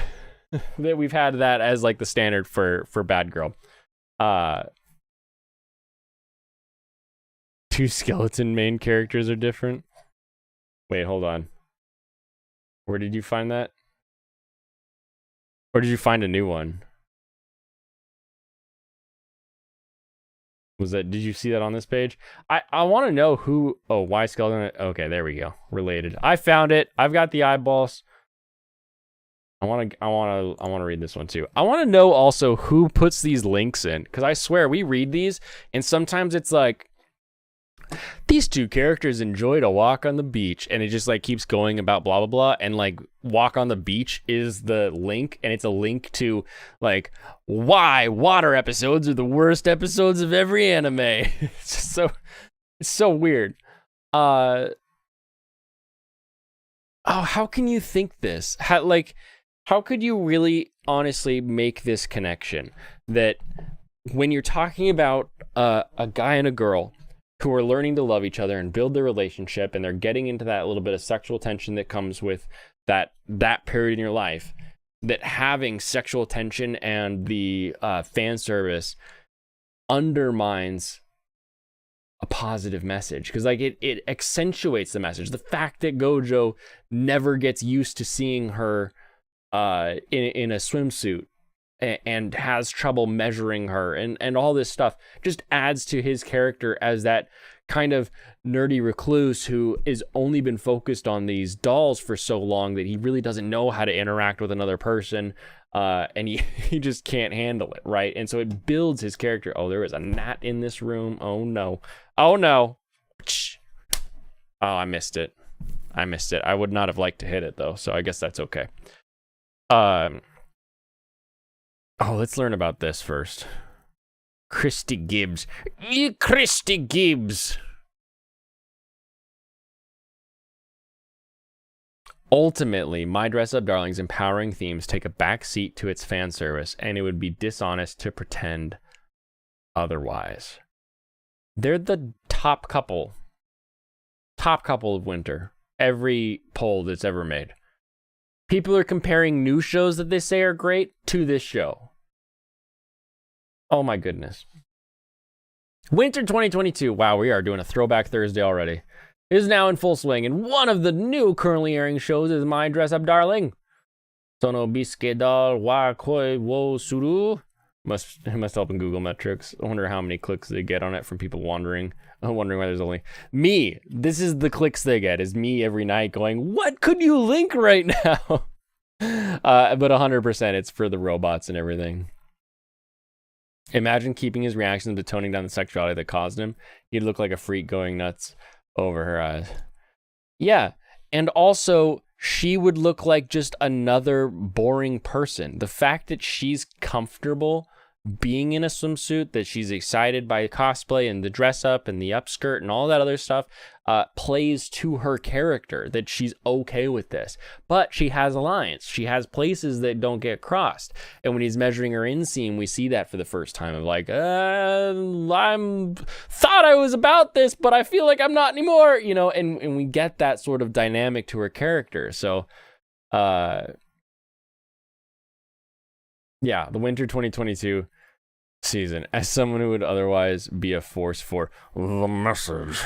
that we've had that as like the standard for bad girl. Two skeleton main characters are different. Wait, hold on. Where did you find that? Or did you find a new one? Did you see that on this page? I want to know who, why skeleton? Okay, there we go. Related. I found it. I've got the eyeballs. I want to read this one too. I want to know also who puts these links in, because I swear we read these and sometimes it's like, these two characters enjoyed a walk on the beach, and it just like keeps going about blah blah blah, and like walk on the beach is the link, and it's a link to like why water episodes are the worst episodes of every anime. It's just so weird. How can you think this? How could you really honestly make this connection that when you're talking about a guy and a girl who are learning to love each other and build their relationship, and they're getting into that little bit of sexual tension that comes with that period in your life, that having sexual tension and the fan service undermines a positive message, because like it accentuates the message. The fact that Gojo never gets used to seeing her in a swimsuit and has trouble measuring her and all this stuff just adds to his character as that kind of nerdy recluse who has only been focused on these dolls for so long that he really doesn't know how to interact with another person, and he just can't handle it, right? And so it builds his character. Oh, there is a gnat in this room. Oh no. Oh I missed it. I would not have liked to hit it though, so I guess that's okay. Let's learn about this first. Christy Gibbs. Christy Gibbs. Ultimately, My Dress Up Darling's empowering themes take a back seat to its fan service, and it would be dishonest to pretend otherwise. They're the top couple of winter. Every poll that's ever made. People are comparing new shows that they say are great to this show. Oh my goodness. Winter 2022. Wow, we are doing a throwback Thursday already. Is now in full swing, and one of the new currently airing shows is My Dress Up Darling. Sono Bisquedal wa koi wo suru. It must help in Google metrics. I wonder how many clicks they get on it from people wondering why there's only me. This is the clicks they get, is me every night going, what could you link right now? But 100% it's for the robots and everything. Imagine keeping his reactions to toning down the sexuality that caused him. He'd look like a freak going nuts over her eyes. Yeah, and also she would look like just another boring person. The fact that she's comfortable being in a swimsuit, that she's excited by cosplay and the dress up and the upskirt and all that other stuff, plays to her character, that she's okay with this. But she has a lines. She has places that don't get crossed. And when he's measuring her inseam, we see that for the first time of like, I'm thought I was about this, but I feel like I'm not anymore, you know, and we get that sort of dynamic to her character. So, yeah, the winter 2022 season, as someone who would otherwise be a force for the message.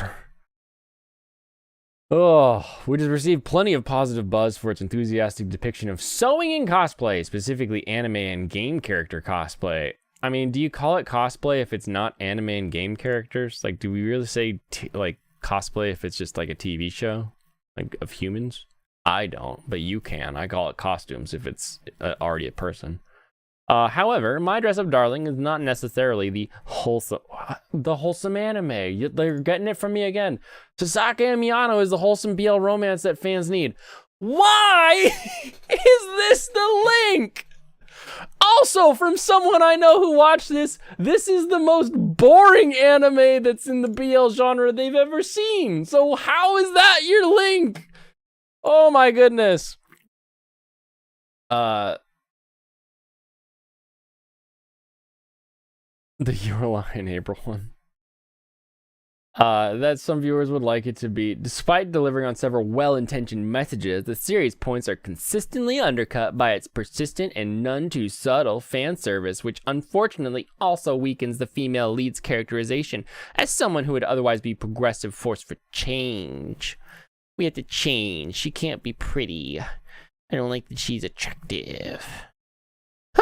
Oh, which has received plenty of positive buzz for its enthusiastic depiction of sewing and cosplay, specifically anime and game character cosplay. I mean, do you call it cosplay if it's not anime and game characters? Like, do we really say like cosplay if it's just like a TV show, like of humans? I don't, but you can. I call it costumes if it's already a person. However, My Dress Up Darling is not necessarily the wholesome anime. They're getting it from me again. Sasaki and Miyano is the wholesome BL romance that fans need. Why is this the link? Also, from someone I know who watched this is the most boring anime that's in the BL genre they've ever seen. So how is that your link? Oh my goodness. The Your Line April one. That some viewers would like it to be. Despite delivering on several well-intentioned messages, the series' points are consistently undercut by its persistent and none too subtle fan service, which unfortunately also weakens the female lead's characterization as someone who would otherwise be progressive force for change. We have to change. She can't be pretty. I don't like that she's attractive.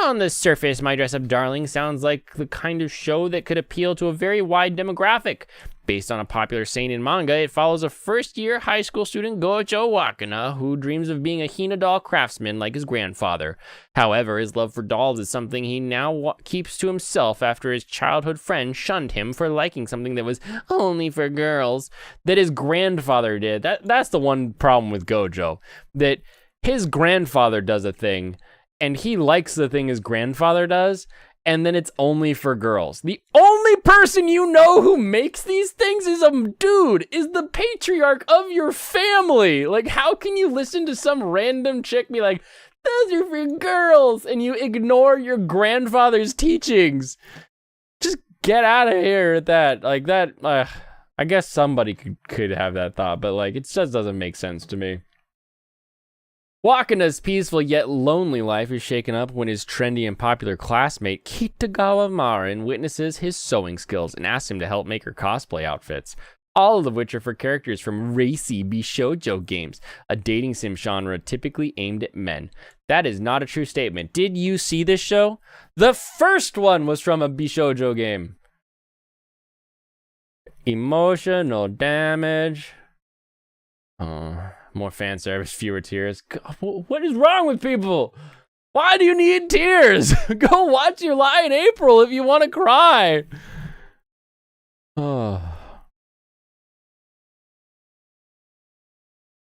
On the surface, My Dress Up Darling sounds like the kind of show that could appeal to a very wide demographic. Based on a popular seinen manga, it follows a first-year high school student, Gojo Wakana, who dreams of being a Hina doll craftsman like his grandfather. However, his love for dolls is something he now keeps to himself after his childhood friend shunned him for liking something that was only for girls that his grandfather did. That's the one problem with Gojo, that his grandfather does a thing, and he likes the thing his grandfather does, and then it's only for girls. The only person you know who makes these things is a dude, is the patriarch of your family. Like, how can you listen to some random chick be like, those are for girls, and you ignore your grandfather's teachings? Just get out of here at that. Like, that, I guess somebody could have that thought, but like, it just doesn't make sense to me. Wakana's peaceful yet lonely life is shaken up when his trendy and popular classmate Kitagawa Marin witnesses his sewing skills and asks him to help make her cosplay outfits. All of which are for characters from racy bishoujo games, a dating sim genre typically aimed at men. That is not a true statement. Did you see this show? The first one was from a bishoujo game. Emotional damage. More fan service, fewer tears. God, what is wrong with people? Why do you need tears? Go watch Your Lie in April if you want to cry. Oh.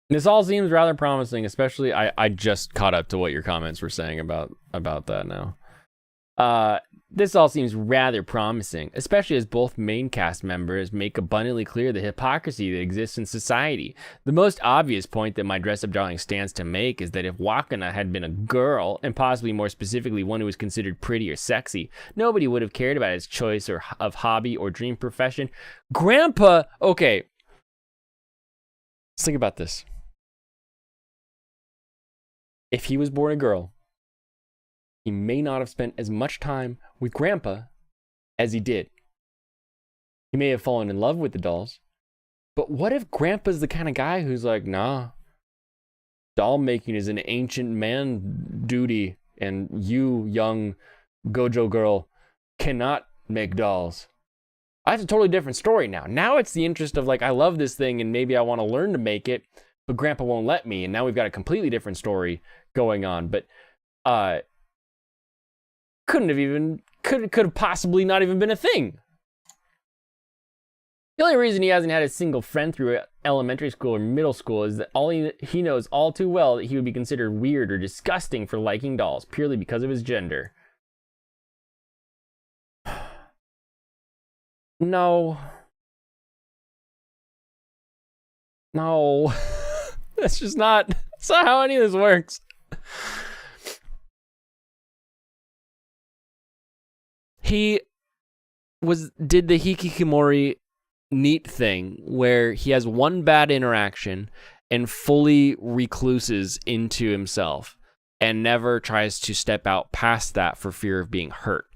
This all seems rather promising, especially I just caught up to what your comments were saying about that now. This all seems rather promising, especially as both main cast members make abundantly clear the hypocrisy that exists in society. The most obvious point that my dress-up darling stands to make is that if Wakana had been a girl, and possibly more specifically one who was considered pretty or sexy, nobody would have cared about his choice of hobby or dream profession. Grandpa, okay, let's think about this. If he was born a girl, he may not have spent as much time with Grandpa as he did. He may have fallen in love with the dolls. But what if Grandpa's the kind of guy who's like, nah, doll making is an ancient man duty, and you, young Gojo girl, cannot make dolls. That's a totally different story now. Now it's the interest of like, I love this thing and maybe I want to learn to make it, but Grandpa won't let me. And now we've got a completely different story going on. But could have possibly not even been a thing. The only reason he hasn't had a single friend through elementary school or middle school is that he knows all too well that he would be considered weird or disgusting for liking dolls purely because of his gender. No. That's not how any of this works. He did the hikikomori neat thing where he has one bad interaction and fully recluses into himself and never tries to step out past that for fear of being hurt.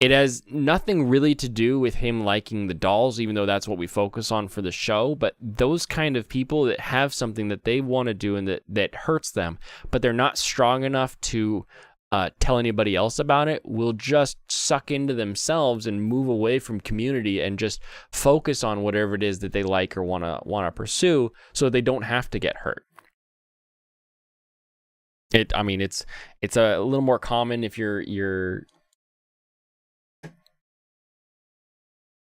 It has nothing really to do with him liking the dolls, even though that's what we focus on for the show. But those kind of people that have something that they want to do and that hurts them, but they're not strong enough to tell anybody else about it, will just suck into themselves and move away from community and just focus on whatever it is that they like or want to pursue, so they don't have to get hurt. It's a little more common if you're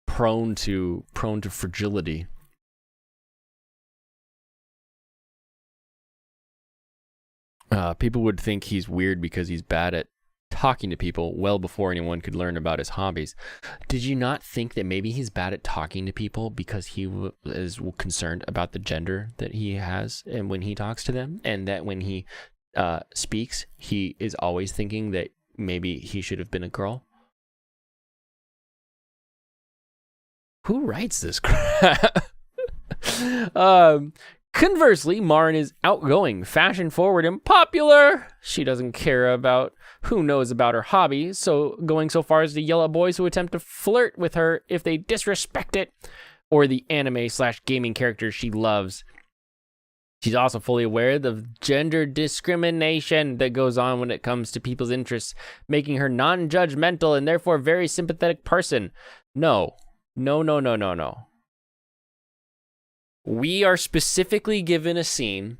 prone to fragility. People would think he's weird because he's bad at talking to people well before anyone could learn about his hobbies. Did you not think that maybe he's bad at talking to people because he is concerned about the gender that he has and when he talks to them, and that when he speaks, he is always thinking that maybe he should have been a girl? Who writes this crap? Conversely, Marin is outgoing, fashion-forward, and popular. She doesn't care about who knows about her hobby, so going so far as to yell at boys who attempt to flirt with her if they disrespect it, or the anime/gaming characters she loves. She's also fully aware of gender discrimination that goes on when it comes to people's interests, making her non-judgmental and therefore very sympathetic person. No. We are specifically given a scene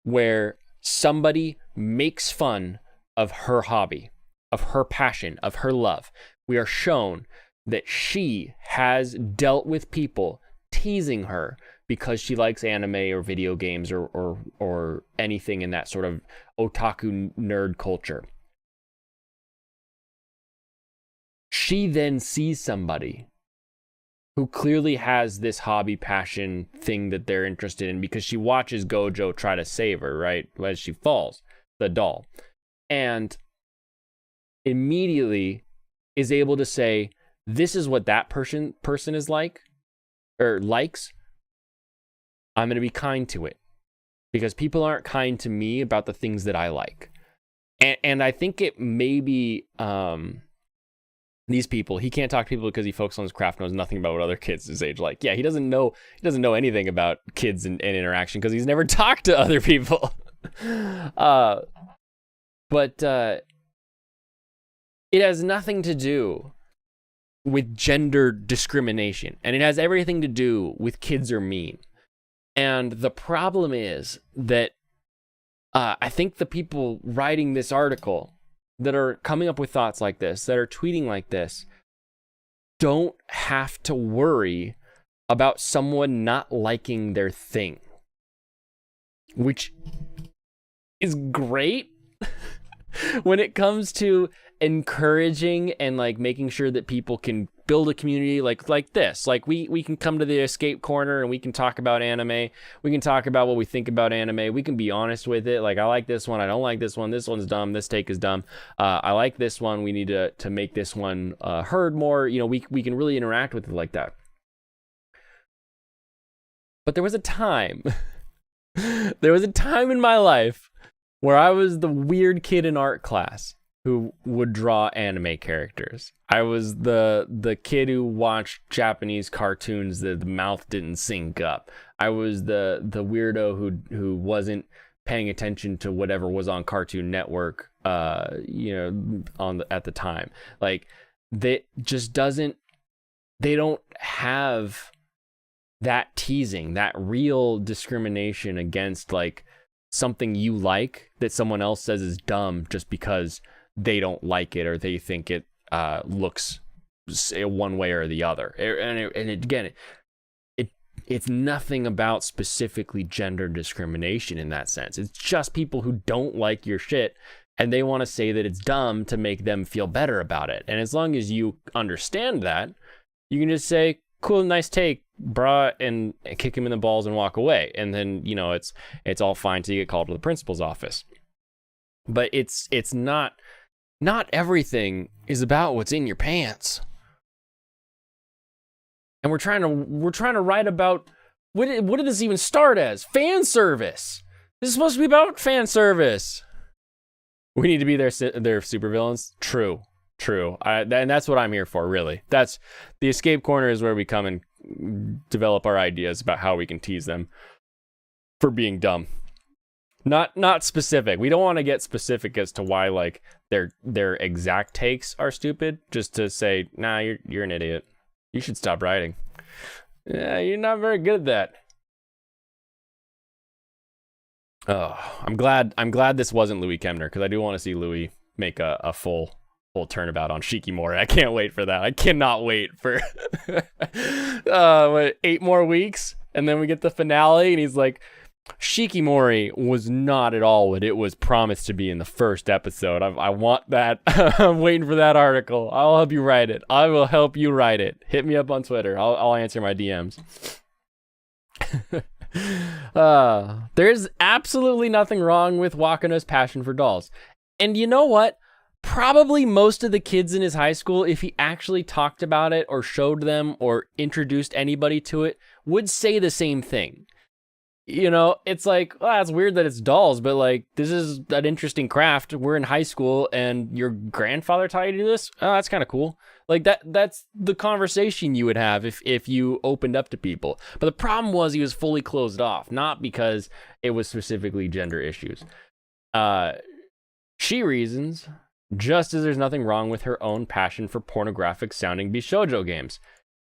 where somebody makes fun of her hobby, of her passion, of her love. We are shown that she has dealt with people teasing her because she likes anime or video games or anything in that sort of otaku nerd culture. She then sees somebody who clearly has this hobby passion thing that they're interested in because she watches Gojo try to save her, right? As she falls, the doll. And immediately is able to say, this is what that person is like, or likes. I'm going to be kind to it because people aren't kind to me about the things that I like. And I think it may be, these people, he can't talk to people because he focuses on his craft, knows nothing about what other kids his age like. Yeah, he doesn't know anything about kids and interaction because he's never talked to other people. But it has nothing to do with gender discrimination, and it has everything to do with kids are mean. And the problem is that I think the people writing this article that are coming up with thoughts like this, that are tweeting like this, don't have to worry about someone not liking their thing, which is great when it comes to encouraging and like making sure that people can build a community like this. Like we can come to the escape corner and we can talk about anime. We can talk about what we think about anime. We can be honest with it. Like, I like this one, I don't like this one, this one's dumb, this take is dumb. I like this one, we need to make this one heard more. You know, we can really interact with it like that. But there was a time in my life where I was the weird kid in art class who would draw anime characters. I was the kid who watched Japanese cartoons that the mouth didn't sync up. I was the weirdo who wasn't paying attention to whatever was on Cartoon Network, at the time. Like, they don't have that teasing, that real discrimination against like something you like that someone else says is dumb just because they don't like it or they think it looks one way or the other. It's nothing about specifically gender discrimination in that sense. It's just people who don't like your shit and they want to say that it's dumb to make them feel better about it. And as long as you understand that, you can just say, cool, nice take, brah, and kick him in the balls and walk away. And then, it's all fine till you get called to the principal's office. But it's not everything is about what's in your pants. And we're trying to write about what did this even start as? Fan service. This is supposed to be about fan service. We need to be their supervillains. True. And that's what I'm here for, really. That's the escape corner, is where we come and develop our ideas about how we can tease them for being dumb. Not specific. We don't want to get specific as to why like their exact takes are stupid. Just to say, nah, you're an idiot. You should stop writing. Yeah, you're not very good at that. Oh, I'm glad this wasn't Louis Kemner, because I do want to see Louis make a full turnabout on Shikimori. I can't wait for that. I cannot wait for 8 more weeks, and then we get the finale, and he's like, Shikimori was not at all what it was promised to be in the first episode. I want that. I'm waiting for that article. I'll help you write it. I will help you write it. Hit me up on Twitter. I'll answer my DMs. There's absolutely nothing wrong with Wakano's passion for dolls. And you know what? Probably most of the kids in his high school, if he actually talked about it or showed them or introduced anybody to it, would say the same thing. It's like, well, it's weird that it's dolls, but like, this is an interesting craft. We're in high school and your grandfather taught you to do this? Oh, that's kind of cool. Like that's the conversation you would have if you opened up to people. But the problem was he was fully closed off, not because it was specifically gender issues. She reasons, just as there's nothing wrong with her own passion for pornographic sounding Bishoujo games.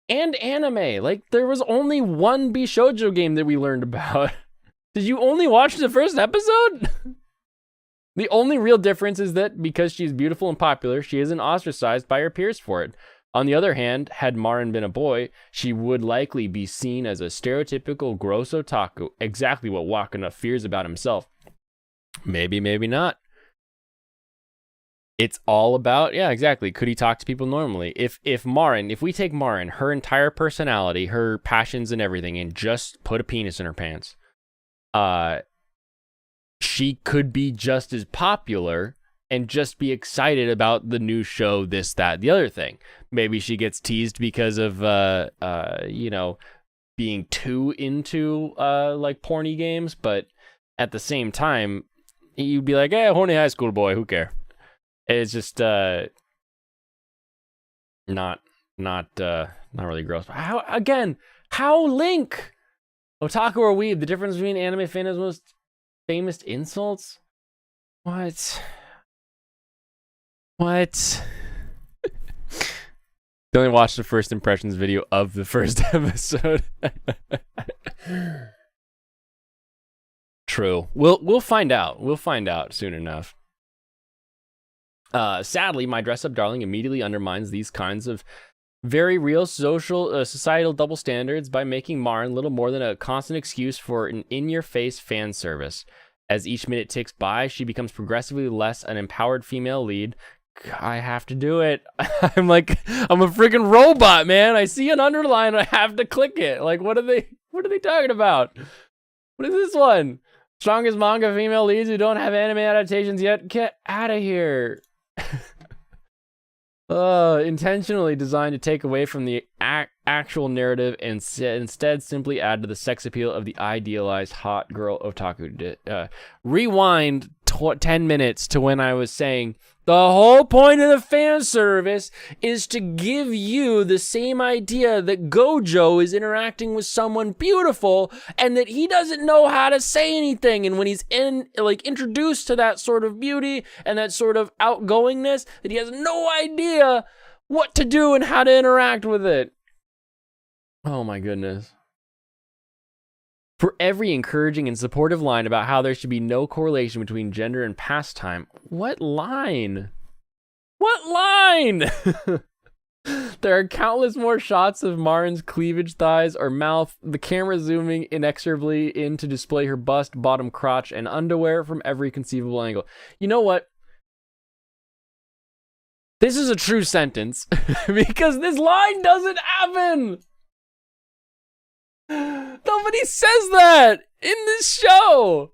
And anime. Like, there was only one Bishoujo game that we learned about. Did you only watch the first episode? The only real difference is that because she's beautiful and popular, she isn't ostracized by her peers for it. On the other hand, had Marin been a boy, she would likely be seen as a stereotypical gross otaku, exactly what Wakana fears about himself. Maybe, maybe not. It's all about, yeah, exactly. Could he talk to people normally? If we take Marin, her entire personality, her passions and everything, and just put a penis in her pants, she could be just as popular and just be excited about the new show, this, that, the other thing. Maybe she gets teased because of, being too into, like, porny games, but at the same time, you'd be like, hey, horny high school boy, who cares? It's just not really gross. How Link? Otaku or weeb? The difference between anime fandom's most famous insults? What? They only watched the first impressions video of the first episode. True. We'll find out. We'll find out soon enough. Sadly, my dress-up darling immediately undermines these kinds of very real societal double standards by making Marin little more than a constant excuse for an in-your-face fan service. As each minute ticks by, she becomes progressively less an empowered female lead, I have to do it. I'm a freaking robot, man. I see an underline, I have to click it. Like, what are they talking about? What is this one? Strongest manga female leads who don't have anime adaptations yet. Get out of here. Intentionally designed to take away from the actual narrative and instead simply add to the sex appeal of the idealized hot girl otaku. Rewind 10 minutes to when I was saying the whole point of the fan service is to give you the same idea that Gojo is interacting with someone beautiful and that he doesn't know how to say anything. And when he's introduced to that sort of beauty and that sort of outgoingness, that he has no idea what to do and how to interact with it. Oh my goodness. For every encouraging and supportive line about how there should be no correlation between gender and pastime. What line? What line? There are countless more shots of Marin's cleavage, thighs, or mouth, the camera zooming inexorably in to display her bust, bottom, crotch, and underwear from every conceivable angle. You know what? This is a true sentence because this line doesn't happen. Nobody says that in this show.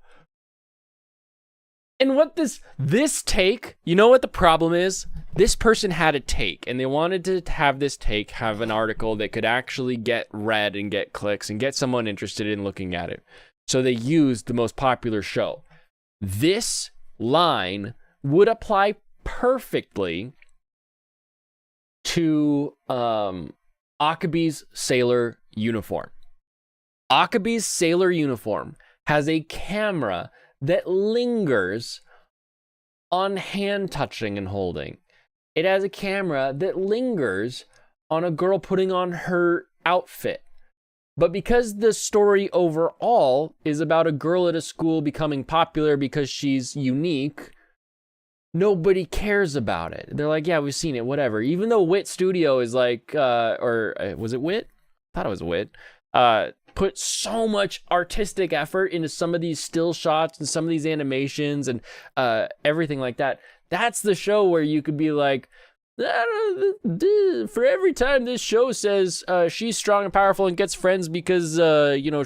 And what this take, you know what the problem is? This person had a take and they wanted to have this take have an article that could actually get read and get clicks and get someone interested in looking at it. So they used the most popular show. This line would apply perfectly to Akabe's sailor uniform. Akabe's sailor uniform has a camera that lingers on hand touching and holding. It has a camera that lingers on a girl putting on her outfit. But because the story overall is about a girl at a school becoming popular because she's unique, nobody cares about it. They're like, yeah, we've seen it, whatever. Even though Wit Studio is like, was it Wit? I thought it was Wit. Put so much artistic effort into some of these still shots and some of these animations and everything like that. That's the show where you could be like, for every time this show says she's strong and powerful and gets friends because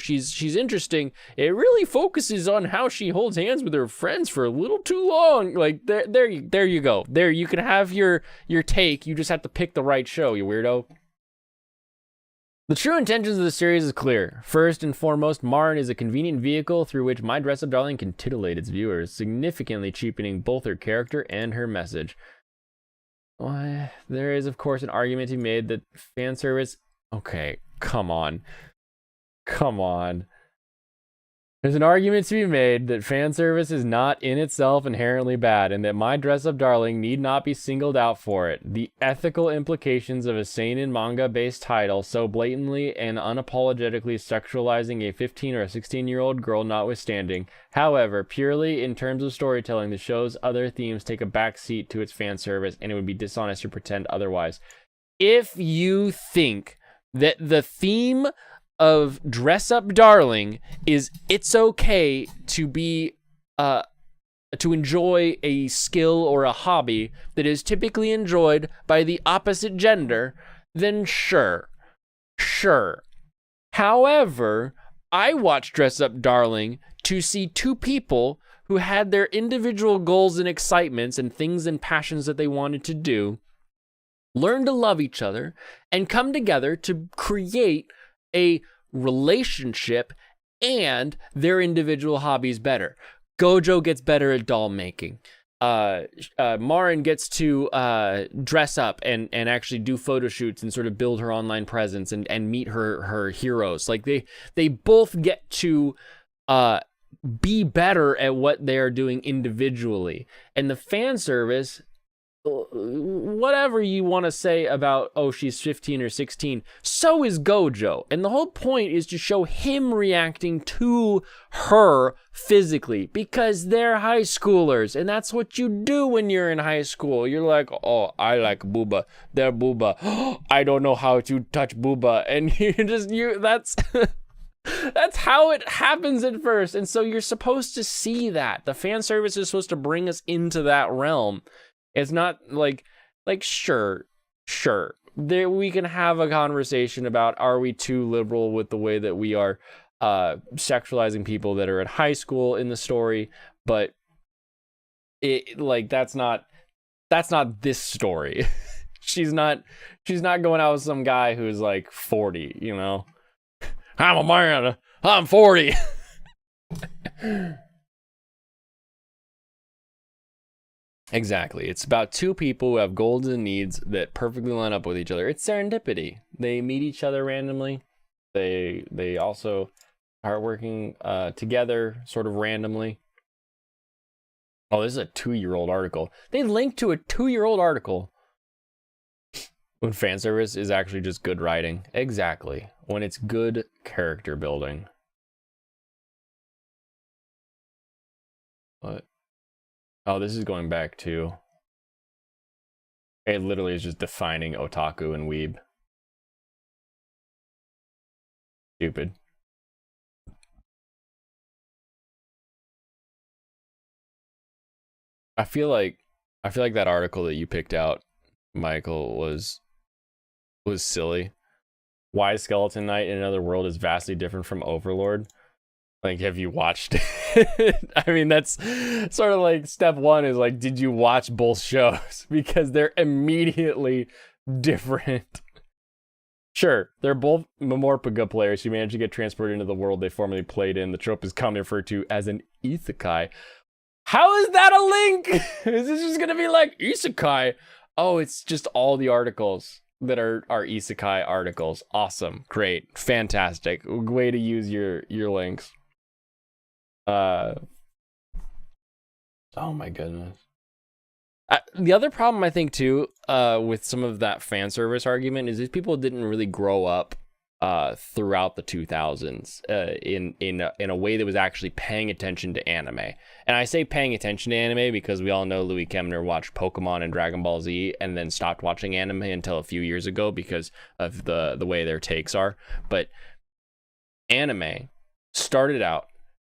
she's interesting, it really focuses on how she holds hands with her friends for a little too long. Like there you go. There you can have your take. You just have to pick the right show, you weirdo. The true intentions of the series is clear. First and foremost, Marin is a convenient vehicle through which My Dress Up Darling can titillate its viewers, significantly cheapening both her character and her message. Well, there is, of course, an argument to be made that fan service... Okay, come on. Come on. There's an argument to be made that fan service is not in itself inherently bad, and that My Dress Up Darling need not be singled out for it. The ethical implications of a seinen manga-based title so blatantly and unapologetically sexualizing a 15 or a 16-year-old girl notwithstanding. However, purely in terms of storytelling, the show's other themes take a back seat to its fan service, and it would be dishonest to pretend otherwise. If you think that the theme of Dress Up Darling is it's okay to be to enjoy a skill or a hobby that is typically enjoyed by the opposite gender, then sure. However, I watched Dress Up Darling to see two people who had their individual goals and excitements and things and passions that they wanted to do, learn to love each other, and come together to create a relationship and their individual hobbies better. Gojo gets better at doll making. Marin gets to dress up and actually do photo shoots and sort of build her online presence and meet her heroes. Like they both get to be better at what they're doing individually. And the fan service, whatever you want to say about, oh, she's 15 or 16, so is Gojo. And the whole point is to show him reacting to her physically because they're high schoolers. And that's what you do when you're in high school. You're like, oh, I like booba. They're booba. I don't know how to touch booba. And that's... That's how it happens at first. And so you're supposed to see that. The fan service is supposed to bring us into that realm. It's not like sure, there we can have a conversation about, are we too liberal with the way that we are sexualizing people that are at high school in the story, but it like that's not this story. she's not going out with some guy who's like 40, you know. I'm a man, I'm 40. Exactly. It's about two people who have goals and needs that perfectly line up with each other. It's serendipity. They meet each other randomly. They also are working together sort of randomly. Oh, this is a 2-year-old article. They linked to a 2-year-old article. When fan service is actually just good writing. Exactly. When it's good character building. What? Oh, this is going back to... It literally is just defining otaku and weeb. Stupid. I feel like that article that you picked out, Michael, was silly. Why Skeleton Knight in Another World is vastly different from Overlord. Like, have you watched it? I mean, that's sort of like step one is like, did you watch both shows? Because they're immediately different. Sure, they're both Momorpaga players who managed to get transported into the world they formerly played in. The trope is commonly referred to as an isekai. How is that a link? Is this just gonna be like isekai? Oh, it's just all the articles that are isekai articles. Awesome, great, fantastic. Way to use your links. Oh my goodness. The other problem I think too, with some of that fan service argument is these people didn't really grow up throughout the 2000s in a way that was actually paying attention to anime. And I say paying attention to anime because we all know Louis Kemner watched Pokemon and Dragon Ball Z and then stopped watching anime until a few years ago because of the way their takes are. But anime started out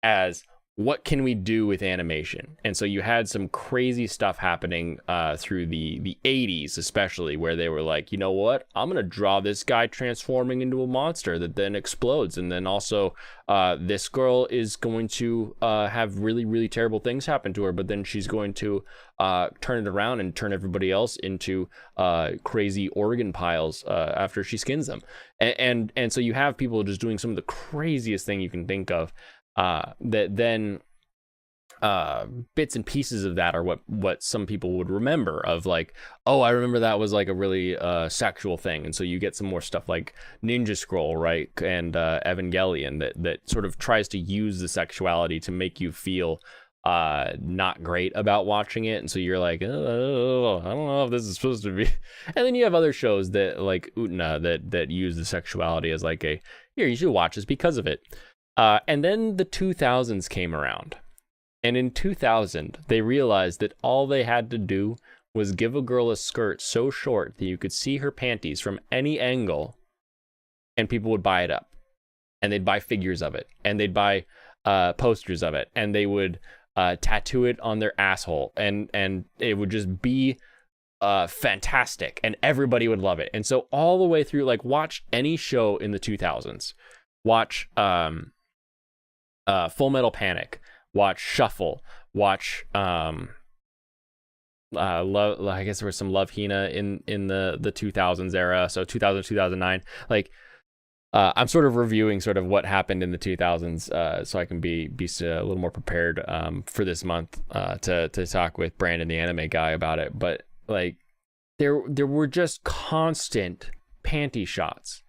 as, what can we do with animation? And so you had some crazy stuff happening through the 80s, especially, where they were like, you know what? I'm going to draw this guy transforming into a monster that then explodes. And then also this girl is going to have really, really terrible things happen to her, but then she's going to turn it around and turn everybody else into crazy organ piles after she skins them. And so you have people just doing some of the craziest thing you can think of. That then bits and pieces of that are what some people would remember of, like, oh, I remember that was like a really sexual thing. And so you get some more stuff like Ninja Scroll, right, and Evangelion that sort of tries to use the sexuality to make you feel not great about watching it. And so you're like, oh, I don't know if this is supposed to be. And then you have other shows that, like Utena, that use the sexuality as like a, here, you should watch this because of it. And then the 2000s came around. And in 2000, they realized that all they had to do was give a girl a skirt so short that you could see her panties from any angle, and people would buy it up. And they'd buy figures of it. And they'd buy posters of it. And they would tattoo it on their asshole. And it would just be fantastic. And everybody would love it. And so all the way through, like, watch any show in the 2000s. Watch... Full Metal Panic, watch Shuffle, watch Love. I guess there was some Love Hina in the 2000s era, so 2000 2009. Like, I'm sort of reviewing sort of what happened in the 2000s, so I can be a little more prepared for this month to talk with Brandon, the anime guy, about it. But like, there were just constant panty shots.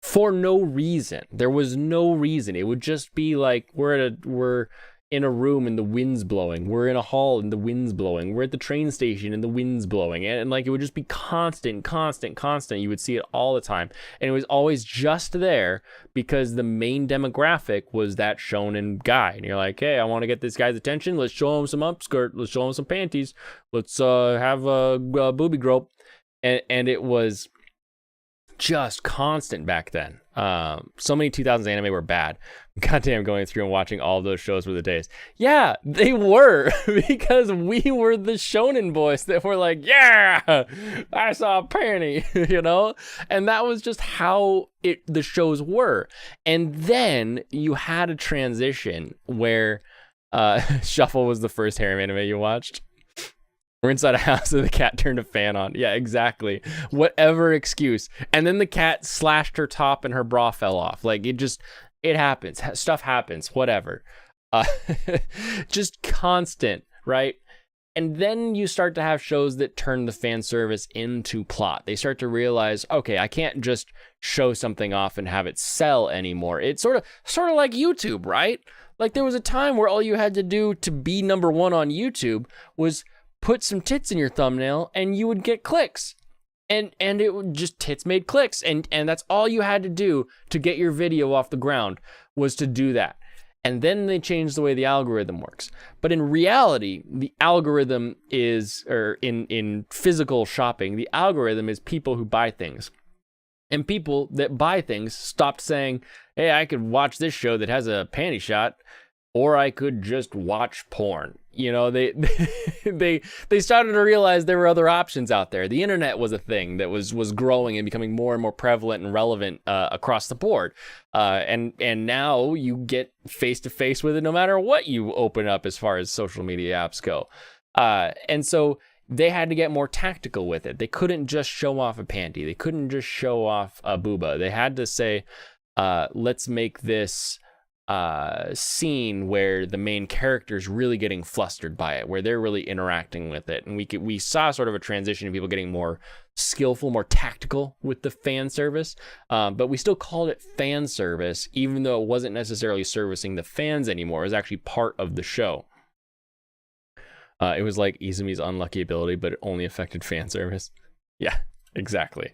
For no reason. There was no reason. It would just be like, we're in a room and the wind's blowing. We're in a hall and the wind's blowing. We're at the train station and the wind's blowing. And like, it would just be constant. You would see it all the time. And it was always just there because the main demographic was that shonen guy. And you're like, hey, I want to get this guy's attention. Let's show him some upskirt. Let's show him some panties. Let's have a booby grope. And it was just constant back then. So many 2000s anime were bad. Goddamn, going through and watching all those shows were the days. Yeah, they were, because we were the shonen boys that were like, yeah, I saw a panty, you know? And that was just how the shows were. And then you had a transition where Shuffle was the first harem anime you watched. We're inside a house and the cat turned a fan on. Yeah, exactly. Whatever excuse. And then the cat slashed her top and her bra fell off. Like, it happens. Stuff happens. Whatever. Just constant, right? And then you start to have shows that turn the fan service into plot. They start to realize, okay, I can't just show something off and have it sell anymore. It's sort of like YouTube, right? Like, there was a time where all you had to do to be number one on YouTube was put some tits in your thumbnail and you would get clicks. And it would just, tits made clicks. And that's all you had to do to get your video off the ground, was to do that. And then they changed the way the algorithm works. But in reality, the algorithm is, or in physical shopping, the algorithm is people who buy things. And people that buy things stopped saying, hey, I could watch this show that has a panty shot, or I could just watch porn. You know, they started to realize there were other options out there. The internet was a thing that was growing and becoming more and more prevalent and relevant across the board. And now you get face to face with it no matter what you open up as far as social media apps go. And so they had to get more tactical with it. They couldn't just show off a panty. They couldn't just show off a booba. They had to say, let's make this scene where the main character is really getting flustered by it, where they're really interacting with it. And we saw sort of a transition of people getting more skillful, more tactical with the fan service. But we still called it fan service, even though it wasn't necessarily servicing the fans anymore. It was actually part of the show. It was like Izumi's unlucky ability, but it only affected fan service. Yeah, exactly.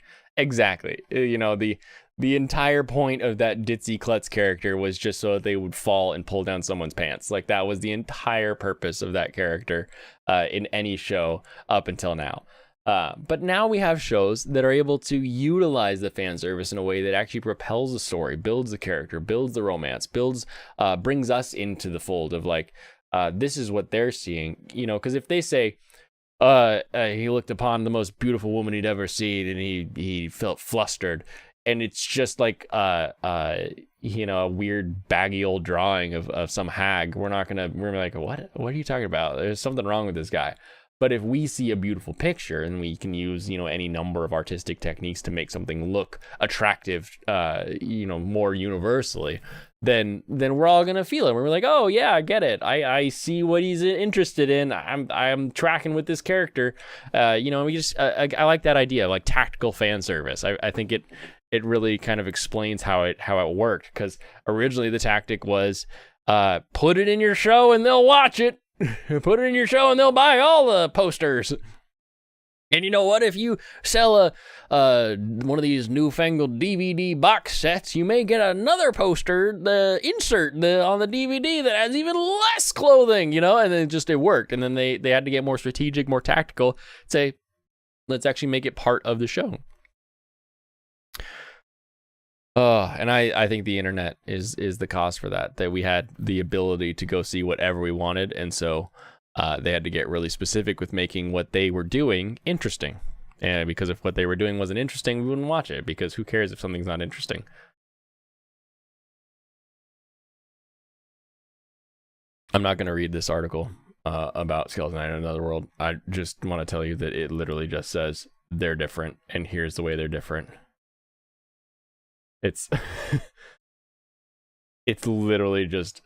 You know, the entire point of that ditzy klutz character was just so that they would fall and pull down someone's pants. Like, that was the entire purpose of that character in any show up until now. But now we have shows that are able to utilize the fan service in a way that actually propels the story, builds the character, builds the romance, brings us into the fold of like, this is what they're seeing, you know, because if they say, he looked upon the most beautiful woman he'd ever seen and he felt flustered, and it's just like you know, a weird baggy old drawing of some hag, we're like, what are you talking about? There's something wrong with this guy. But if we see a beautiful picture and we can use, you know, any number of artistic techniques to make something look attractive, you know, more universally, then we're all gonna feel it. We're like, oh yeah, I get it. I see what he's interested in. I'm tracking with this character. You know, we just I like that idea, like tactical fan service. I think it really kind of explains how it worked, because originally the tactic was put it in your show and they'll watch it. Put it in your show and they'll buy all the posters. And you know what? If you sell one of these newfangled DVD box sets, you may get another poster, the insert on the DVD that has even less clothing, you know? And then it worked. And then they had to get more strategic, more tactical, say, let's actually make it part of the show. And I think the internet is the cause for that we had the ability to go see whatever we wanted. And so they had to get really specific with making what they were doing interesting. And because if what they were doing wasn't interesting, we wouldn't watch it, because who cares if something's not interesting? I'm not going to read this article about Skeleton Knight in Another World. I just want to tell you that it literally just says they're different, and here's the way they're different. It's it's literally just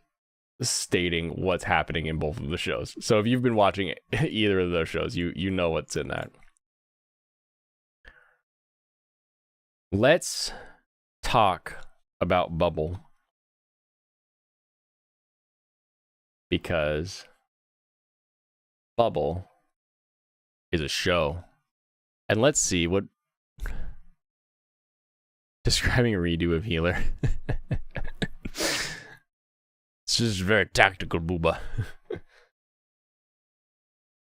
stating what's happening in both of the shows. So if you've been watching either of those shows, you know what's in that. Let's talk about Bubble, because Bubble is a show. And let's see what describing a redo of Healer. It's just very tactical, booba.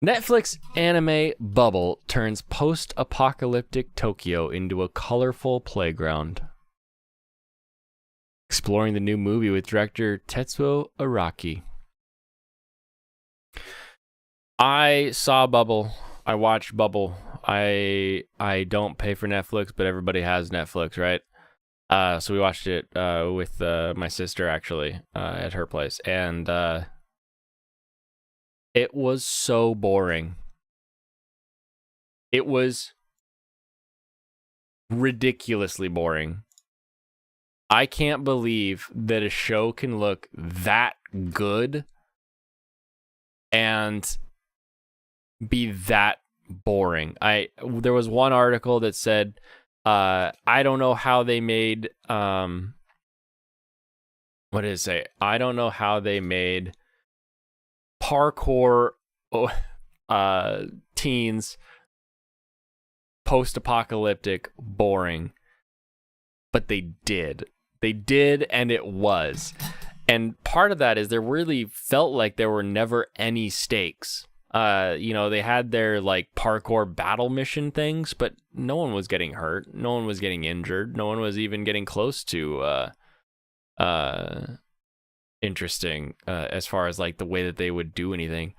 Netflix anime bubble turns post-apocalyptic Tokyo into a colorful playground. Exploring the new movie with director Tetsuo Araki. I saw Bubble. I watched Bubble. I don't pay for Netflix, but everybody has Netflix, right? So we watched it with my sister, actually, at her place. And it was so boring. It was ridiculously boring. I can't believe that a show can look that good and be that boring. There was one article that said, I don't know how they made what did it say? I don't know how they made parkour teens post-apocalyptic boring, but they did, and it was. And part of that is there really felt like there were never any stakes. They had their like parkour battle mission things, but no one was getting hurt, no one was getting injured, no one was even getting close to interesting as far as like the way that they would do anything.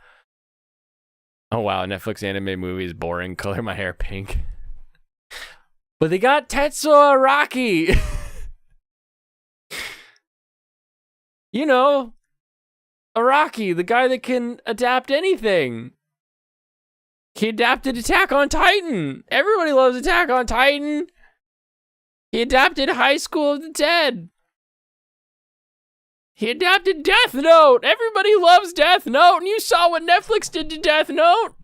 Oh wow, Netflix anime movies boring, color my hair pink. But they got Tetsuo Araki. You know, Araki, the guy that can adapt anything. He adapted Attack on Titan. Everybody loves Attack on Titan. He adapted High School of the Dead. He adapted Death Note. Everybody loves Death Note, and you saw what Netflix did to Death Note.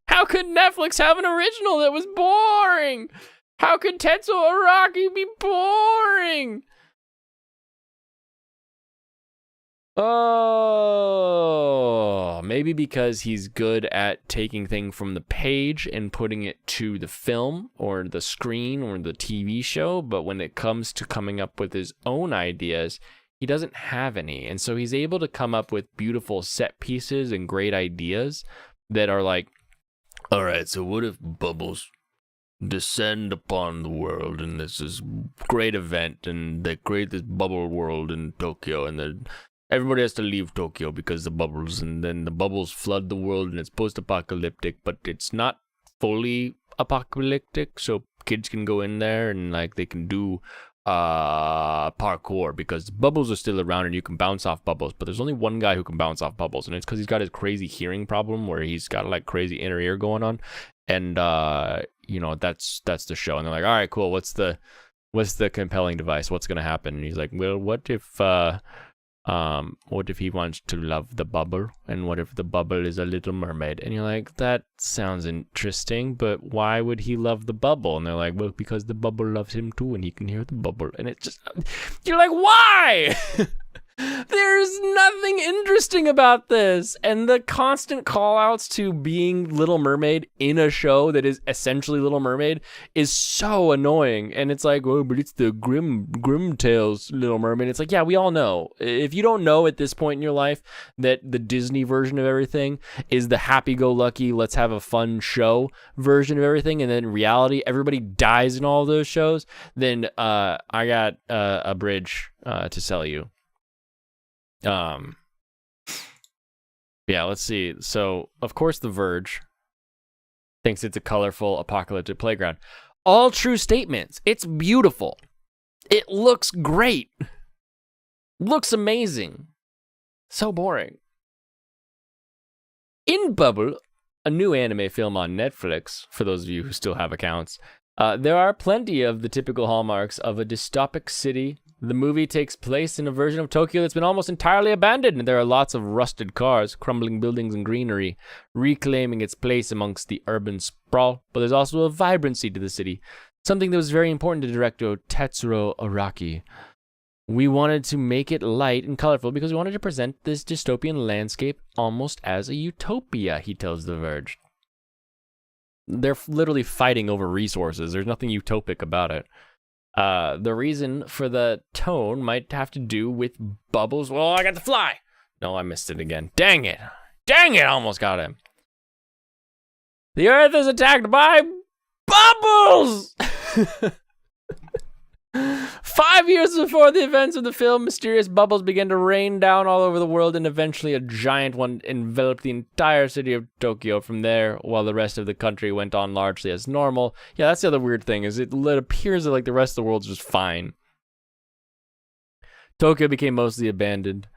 How could Netflix have an original that was boring? How could Tetsuo Araki be boring? Oh, maybe because he's good at taking things from the page and putting it to the film or the screen or the TV show. But when it comes to coming up with his own ideas, he doesn't have any. And so he's able to come up with beautiful set pieces and great ideas that are like, all right, so what if bubbles descend upon the world and this is great event and they create this bubble world in Tokyo and then everybody has to leave Tokyo because the bubbles, and then the bubbles flood the world and it's post-apocalyptic, but it's not fully apocalyptic, so kids can go in there and like they can do parkour because the bubbles are still around and you can bounce off bubbles, but there's only one guy who can bounce off bubbles, and it's because he's got his crazy hearing problem where he's got like crazy inner ear going on, and that's the show. And they're like, all right, cool, what's the compelling device, what's gonna happen? And he's like, well, what if he wants to love the bubble, and what if the bubble is a little mermaid? And you're like, that sounds interesting, but why would he love the bubble? And they're like, well, because the bubble loves him too, and he can hear the bubble. And it's just, you're like, why? There's nothing interesting about this. And the constant call outs to being Little Mermaid in a show that is essentially Little Mermaid is so annoying. And it's like, oh, but it's the Grim Tales Little Mermaid. It's like, yeah, we all know. If you don't know at this point in your life that the Disney version of everything is the happy-go-lucky, let's have a fun show version of everything, and then in reality, everybody dies in all those shows, then I got a bridge to sell you. Yeah, let's see. So, of course, The Verge thinks it's a colorful apocalyptic playground. All true statements. It's beautiful. It looks great. Looks amazing. So boring. In Bubble, a new anime film on Netflix, for those of you who still have accounts, there are plenty of the typical hallmarks of a dystopic city. The movie takes place in a version of Tokyo that's been almost entirely abandoned, and there are lots of rusted cars, crumbling buildings, and greenery, reclaiming its place amongst the urban sprawl. But there's also a vibrancy to the city, something that was very important to director Tetsuo Araki. We wanted to make it light and colorful because we wanted to present this dystopian landscape almost as a utopia, he tells The Verge. They're literally fighting over resources. There's nothing utopic about it. The reason for the tone might have to do with bubbles. Well, I got to fly. No, I missed it again. Dang it. I almost got him. The Earth is attacked by bubbles! 5 years before the events of the film, mysterious bubbles began to rain down all over the world, and eventually a giant one enveloped the entire city of Tokyo. From there, while the rest of the country went on largely as normal. Yeah, that's the other weird thing, is it appears that like the rest of the world's just fine. Tokyo became mostly abandoned.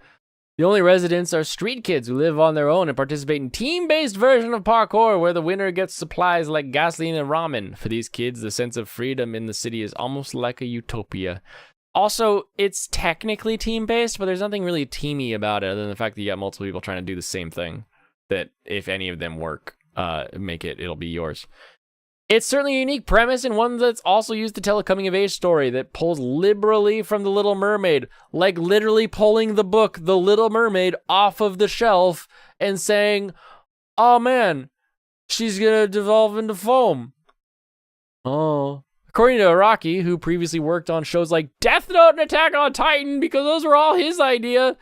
The only residents are street kids who live on their own and participate in team-based version of parkour where the winner gets supplies like gasoline and ramen. For these kids, the sense of freedom in the city is almost like a utopia. Also, it's technically team-based, but there's nothing really teamy about it other than the fact that you got multiple people trying to do the same thing. That if any of them work, it'll be yours. It's certainly a unique premise and one that's also used to tell a coming-of-age story that pulls liberally from The Little Mermaid, like literally pulling the book The Little Mermaid off of the shelf and saying, oh man, she's gonna devolve into foam. Oh. According to Araki, who previously worked on shows like Death Note and Attack on Titan, because those were all his idea,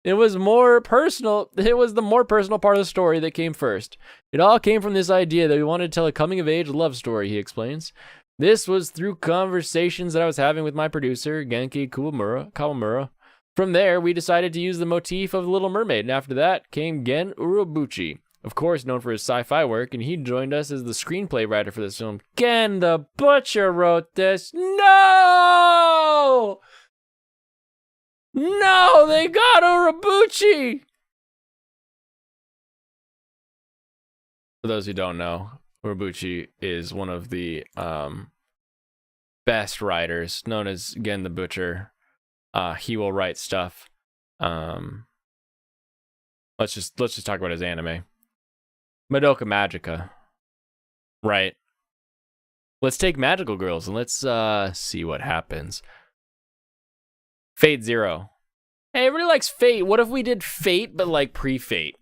it was the more personal part of the story that came first. It all came from this idea that we wanted to tell a coming-of-age love story, he explains. This was through conversations that I was having with my producer, Genki Kawamura. From there, we decided to use the motif of The Little Mermaid, and after that came Gen Urobuchi, of course known for his sci-fi work, and he joined us as the screenplay writer for this film. Gen the Butcher wrote this. No! No, they got Urobuchi! For those who don't know, Urobuchi is one of the best writers, known as Gen the Butcher. He will write stuff. Let's just talk about his anime. Madoka Magica. Right. Let's take Magical Girls and let's see what happens. Fate Zero. Hey, everybody likes Fate. What if we did Fate, but like pre-Fate?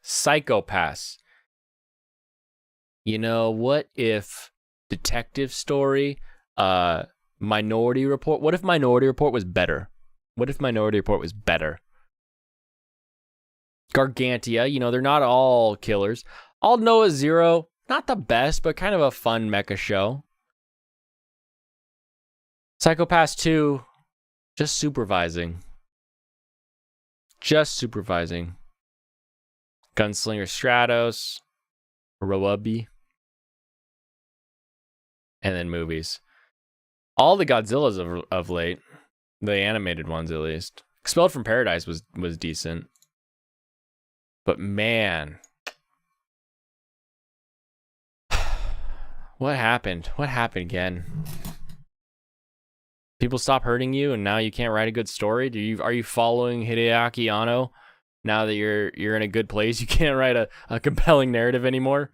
Psychopaths. You know, what if Detective Story, Minority Report? What if Minority Report was better? What if Minority Report was better? Gargantia, you know, they're not all killers. All Noah Zero, not the best, but kind of a fun mecha show. Psychopaths 2, just supervising. Just supervising. Gunslinger Stratos, Rowabi, and then movies. All the Godzillas of late, the animated ones at least. Expelled from Paradise was decent. But man, what happened? What happened again? People stop hurting you, and now you can't write a good story. Are you following Hideaki Anno? Now that you're in a good place, you can't write a compelling narrative anymore.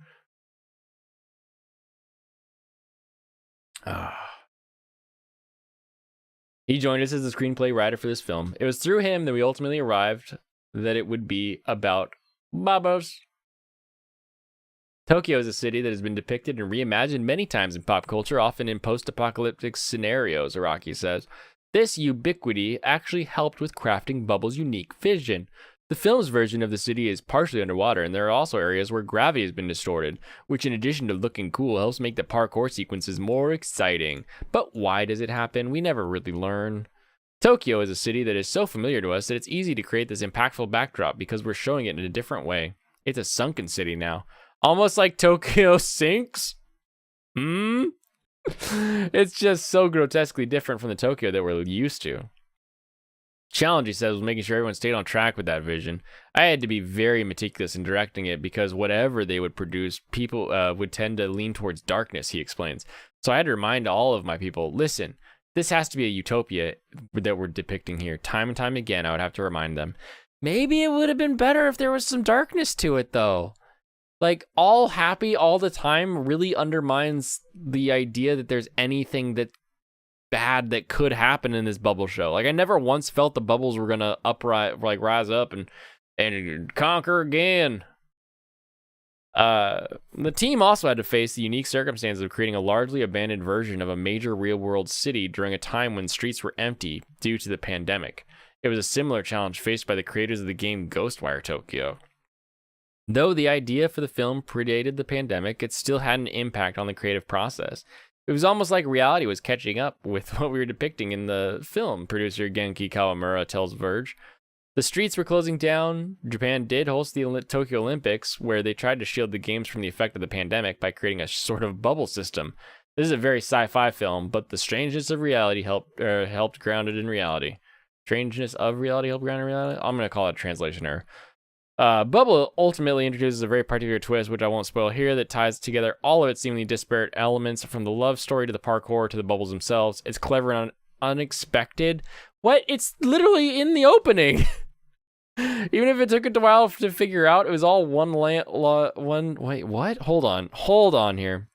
He joined us as the screenplay writer for this film. It was through him that we ultimately arrived that it would be about Babos. Tokyo is a city that has been depicted and reimagined many times in pop culture, often in post-apocalyptic scenarios, Araki says. This ubiquity actually helped with crafting Bubbles' unique vision. The film's version of the city is partially underwater, and there are also areas where gravity has been distorted, which in addition to looking cool, helps make the parkour sequences more exciting. But why does it happen? We never really learn. Tokyo is a city that is so familiar to us that it's easy to create this impactful backdrop because we're showing it in a different way. It's a sunken city now. Almost like Tokyo sinks? It's just so grotesquely different from the Tokyo that we're used to. Challenge, he says, was making sure everyone stayed on track with that vision. I had to be very meticulous in directing it because whatever they would produce, people would tend to lean towards darkness, he explains. So I had to remind all of my people, listen, this has to be a utopia that we're depicting here. Time and time again, I would have to remind them. Maybe it would have been better if there was some darkness to it, though. Like, all happy all the time really undermines the idea that there's anything that bad that could happen in this bubble show. Like, I never once felt the bubbles were gonna rise up and conquer again. The team also had to face the unique circumstances of creating a largely abandoned version of a major real-world city during a time when streets were empty due to the pandemic. It was a similar challenge faced by the creators of the game Ghostwire Tokyo. Though the idea for the film predated the pandemic, it still had an impact on the creative process. It was almost like reality was catching up with what we were depicting in the film, producer Genki Kawamura tells Verge. The streets were closing down. Japan did host the Tokyo Olympics, where they tried to shield the games from the effect of the pandemic by creating a sort of bubble system. This is a very sci-fi film, but the strangeness of reality helped ground it in reality. Strangeness of reality helped ground it in reality? I'm going to call it a translation error. Bubble ultimately introduces a very particular twist, which I won't spoil here, that ties together all of its seemingly disparate elements, from the love story to the parkour to the bubbles themselves. It's clever and unexpected. What? It's literally in the opening. Even if it took it a while to figure out, it was all wait, what? Hold on here.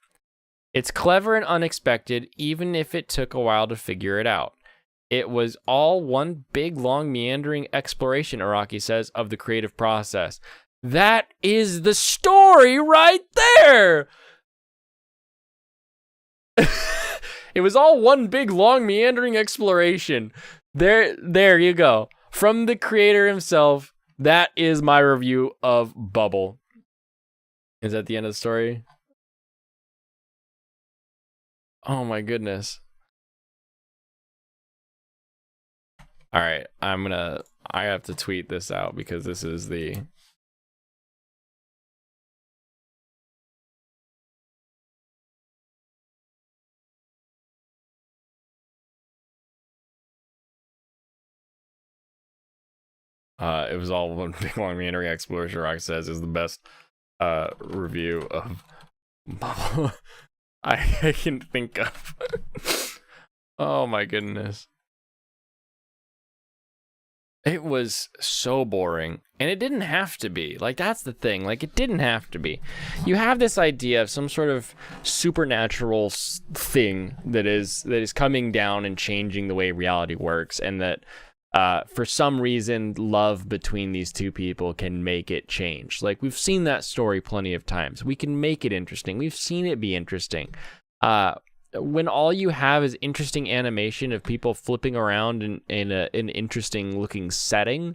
It's clever and unexpected, even if it took a while to figure it out. It was all one big, long, meandering exploration, Araki says, of the creative process. That is the story right there! It was all one big, long, meandering exploration. There you go. From the creator himself, that is my review of Bubble. Is that the end of the story? Oh my goodness. All right, I have to tweet this out because this is the... it was all one big long meandering exploration, Rock says, is the best review of Bubble I can think of. Oh my goodness. It was so boring, and it didn't have to be. Like, that's the thing. Like, it didn't have to be. You have this idea of some sort of supernatural thing that is coming down and changing the way reality works, and that for some reason, love between these two people can make it change. Like, we've seen that story plenty of times. We can make it interesting. We've seen it be interesting. When all you have is interesting animation of people flipping around in an interesting looking setting,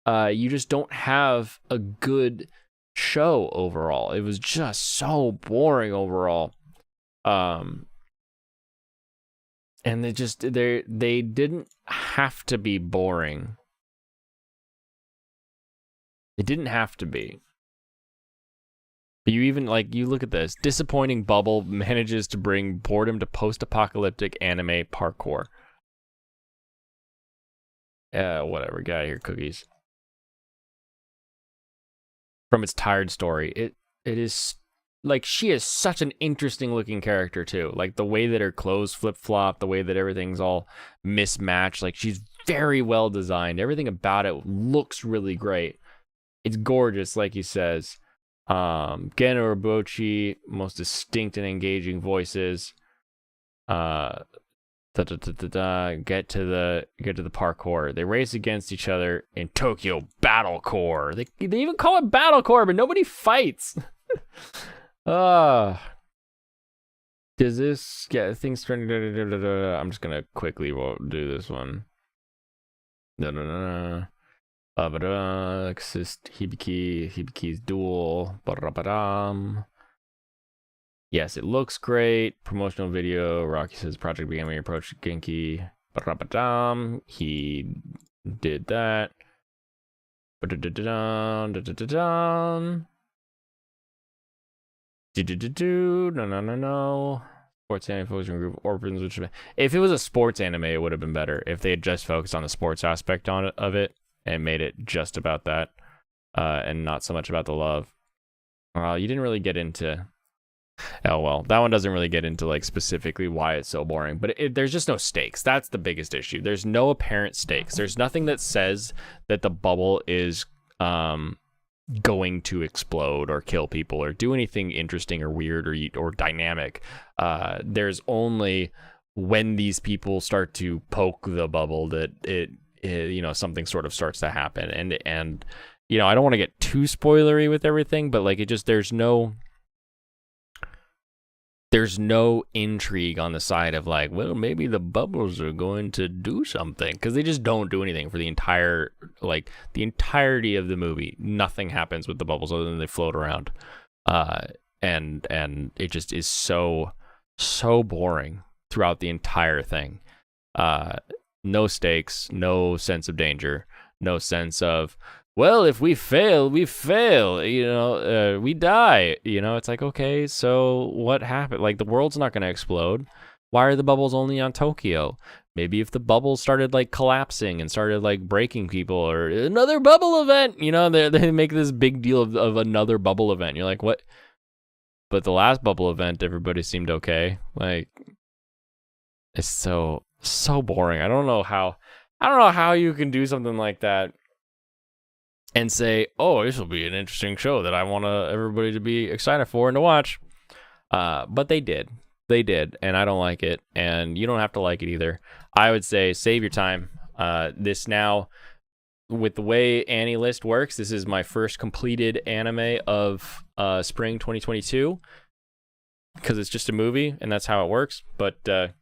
you just don't have a good show overall. It was just so boring overall. And they didn't have to be boring. It didn't have to be. You even, like, you look at this. Disappointing Bubble manages to bring boredom to post-apocalyptic anime parkour. Whatever. Get out of here, cookies. From its tired story. It is, like, she is such an interesting looking character, too. Like, the way that her clothes flip-flop, the way that everything's all mismatched. Like, she's very well designed. Everything about it looks really great. It's gorgeous, like he says. Gen Orobochi, most distinct and engaging voices. Get to the parkour. They race against each other in Tokyo Battlecore. They even call it Battlecore, but nobody fights. Does this get things turning? I'm just gonna quickly do this one. Exist Hibiki's duel. Yes, it looks great. Promotional video. Rocky says project began when he approached Genki. He did that. No. Sports anime focusing group orphans. Which, if it was a sports anime, it would have been better. If they had just focused on the sports aspect of it and made it just about that, and not so much about the love. You didn't really get into... Oh, well, that one doesn't really get into, like, specifically why it's so boring. But there's just no stakes. That's the biggest issue. There's no apparent stakes. There's nothing that says that the bubble is going to explode or kill people or do anything interesting or weird or dynamic. There's only when these people start to poke the bubble that it something sort of starts to happen. And I don't want to get too spoilery with everything, but like there's no there's no intrigue on the side of like, well, maybe the bubbles are going to do something, because they just don't do anything for the entirety of the movie. Nothing happens with the bubbles other than they float around, and it just is so boring throughout the entire thing. No stakes, no sense of danger, no sense of, well, if we fail, we fail, we die. It's like, okay, so what happened? Like, the world's not going to explode. Why are the bubbles only on Tokyo? Maybe if the bubbles started like collapsing and started like breaking people, or another bubble event, they make this big deal of another bubble event. You're like, what? But the last bubble event, everybody seemed okay. Like, it's so boring. I don't know how you can do something like that and say, oh, this will be an interesting show that I want everybody to be excited for and to watch. But they did, and I don't like it, and you don't have to like it either. I would say save your time. This now, with the way Annie List works, this is my first completed anime of spring 2022, because it's just a movie, and that's how it works. But go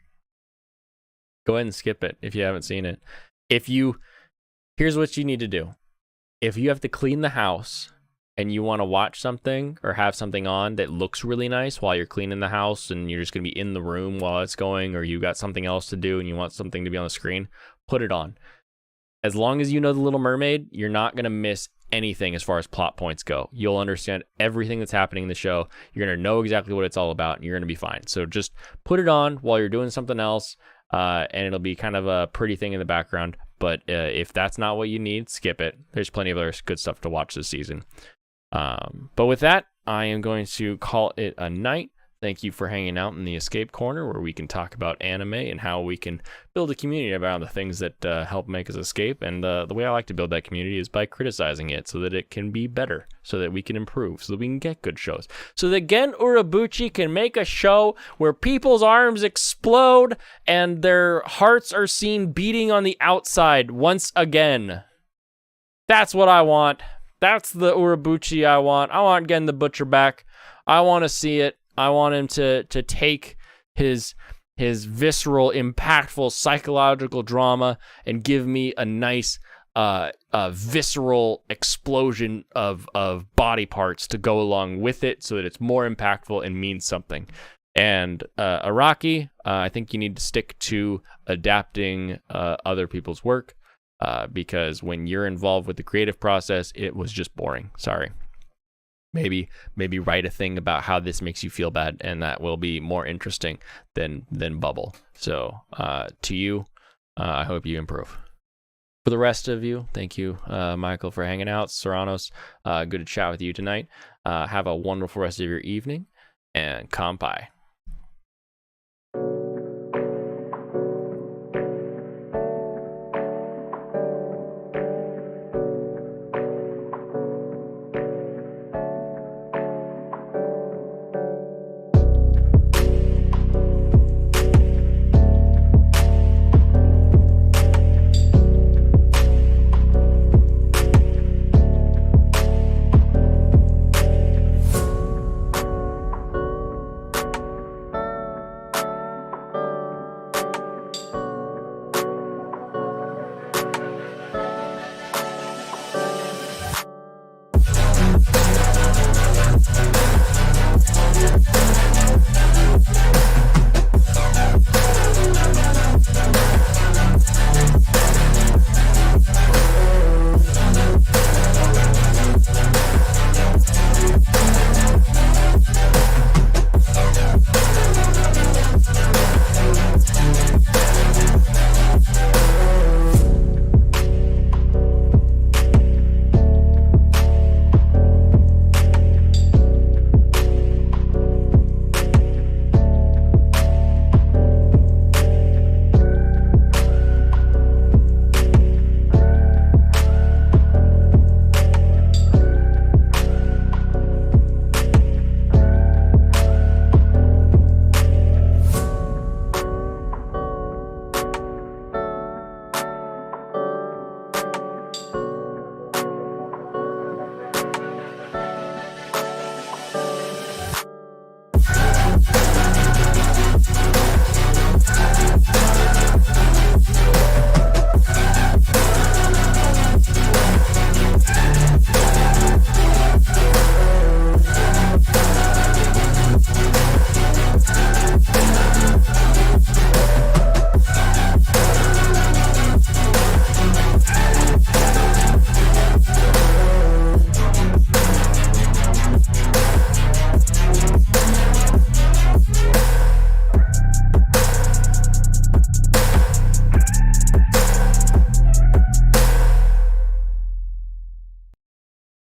ahead and skip it if you haven't seen it. Here's what you need to do. If you have to clean the house and you want to watch something or have something on that looks really nice while you're cleaning the house, and you're just going to be in the room while it's going, or you got something else to do and you want something to be on the screen, put it on. As long as you know The Little Mermaid, you're not going to miss anything as far as plot points go. You'll understand everything that's happening in the show. You're going to know exactly what it's all about, and you're going to be fine. So just put it on while you're doing something else, and it'll be kind of a pretty thing in the background. But if that's not what you need, skip it. There's plenty of other good stuff to watch this season. But with that, I am going to call it a night. Thank you for hanging out in the Escape Corner, where we can talk about anime and how we can build a community around the things that help make us escape. And the way I like to build that community is by criticizing it so that it can be better, so that we can improve, so that we can get good shows. So that Gen Urobuchi can make a show where people's arms explode and their hearts are seen beating on the outside once again. That's what I want. That's the Urobuchi I want. I want Gen the Butcher back. I want to see it. I want him to take his visceral, impactful psychological drama and give me a nice visceral explosion of body parts to go along with it, so that it's more impactful and means something. And Araki, I think you need to stick to adapting other people's work, because when you're involved with the creative process, it was just boring. Sorry. Maybe write a thing about how this makes you feel bad, and that will be more interesting than Bubble. So to you, I hope you improve. For the rest of you, thank you, Michael, for hanging out. Serranos, good to chat with you tonight. Have a wonderful rest of your evening, and kampai.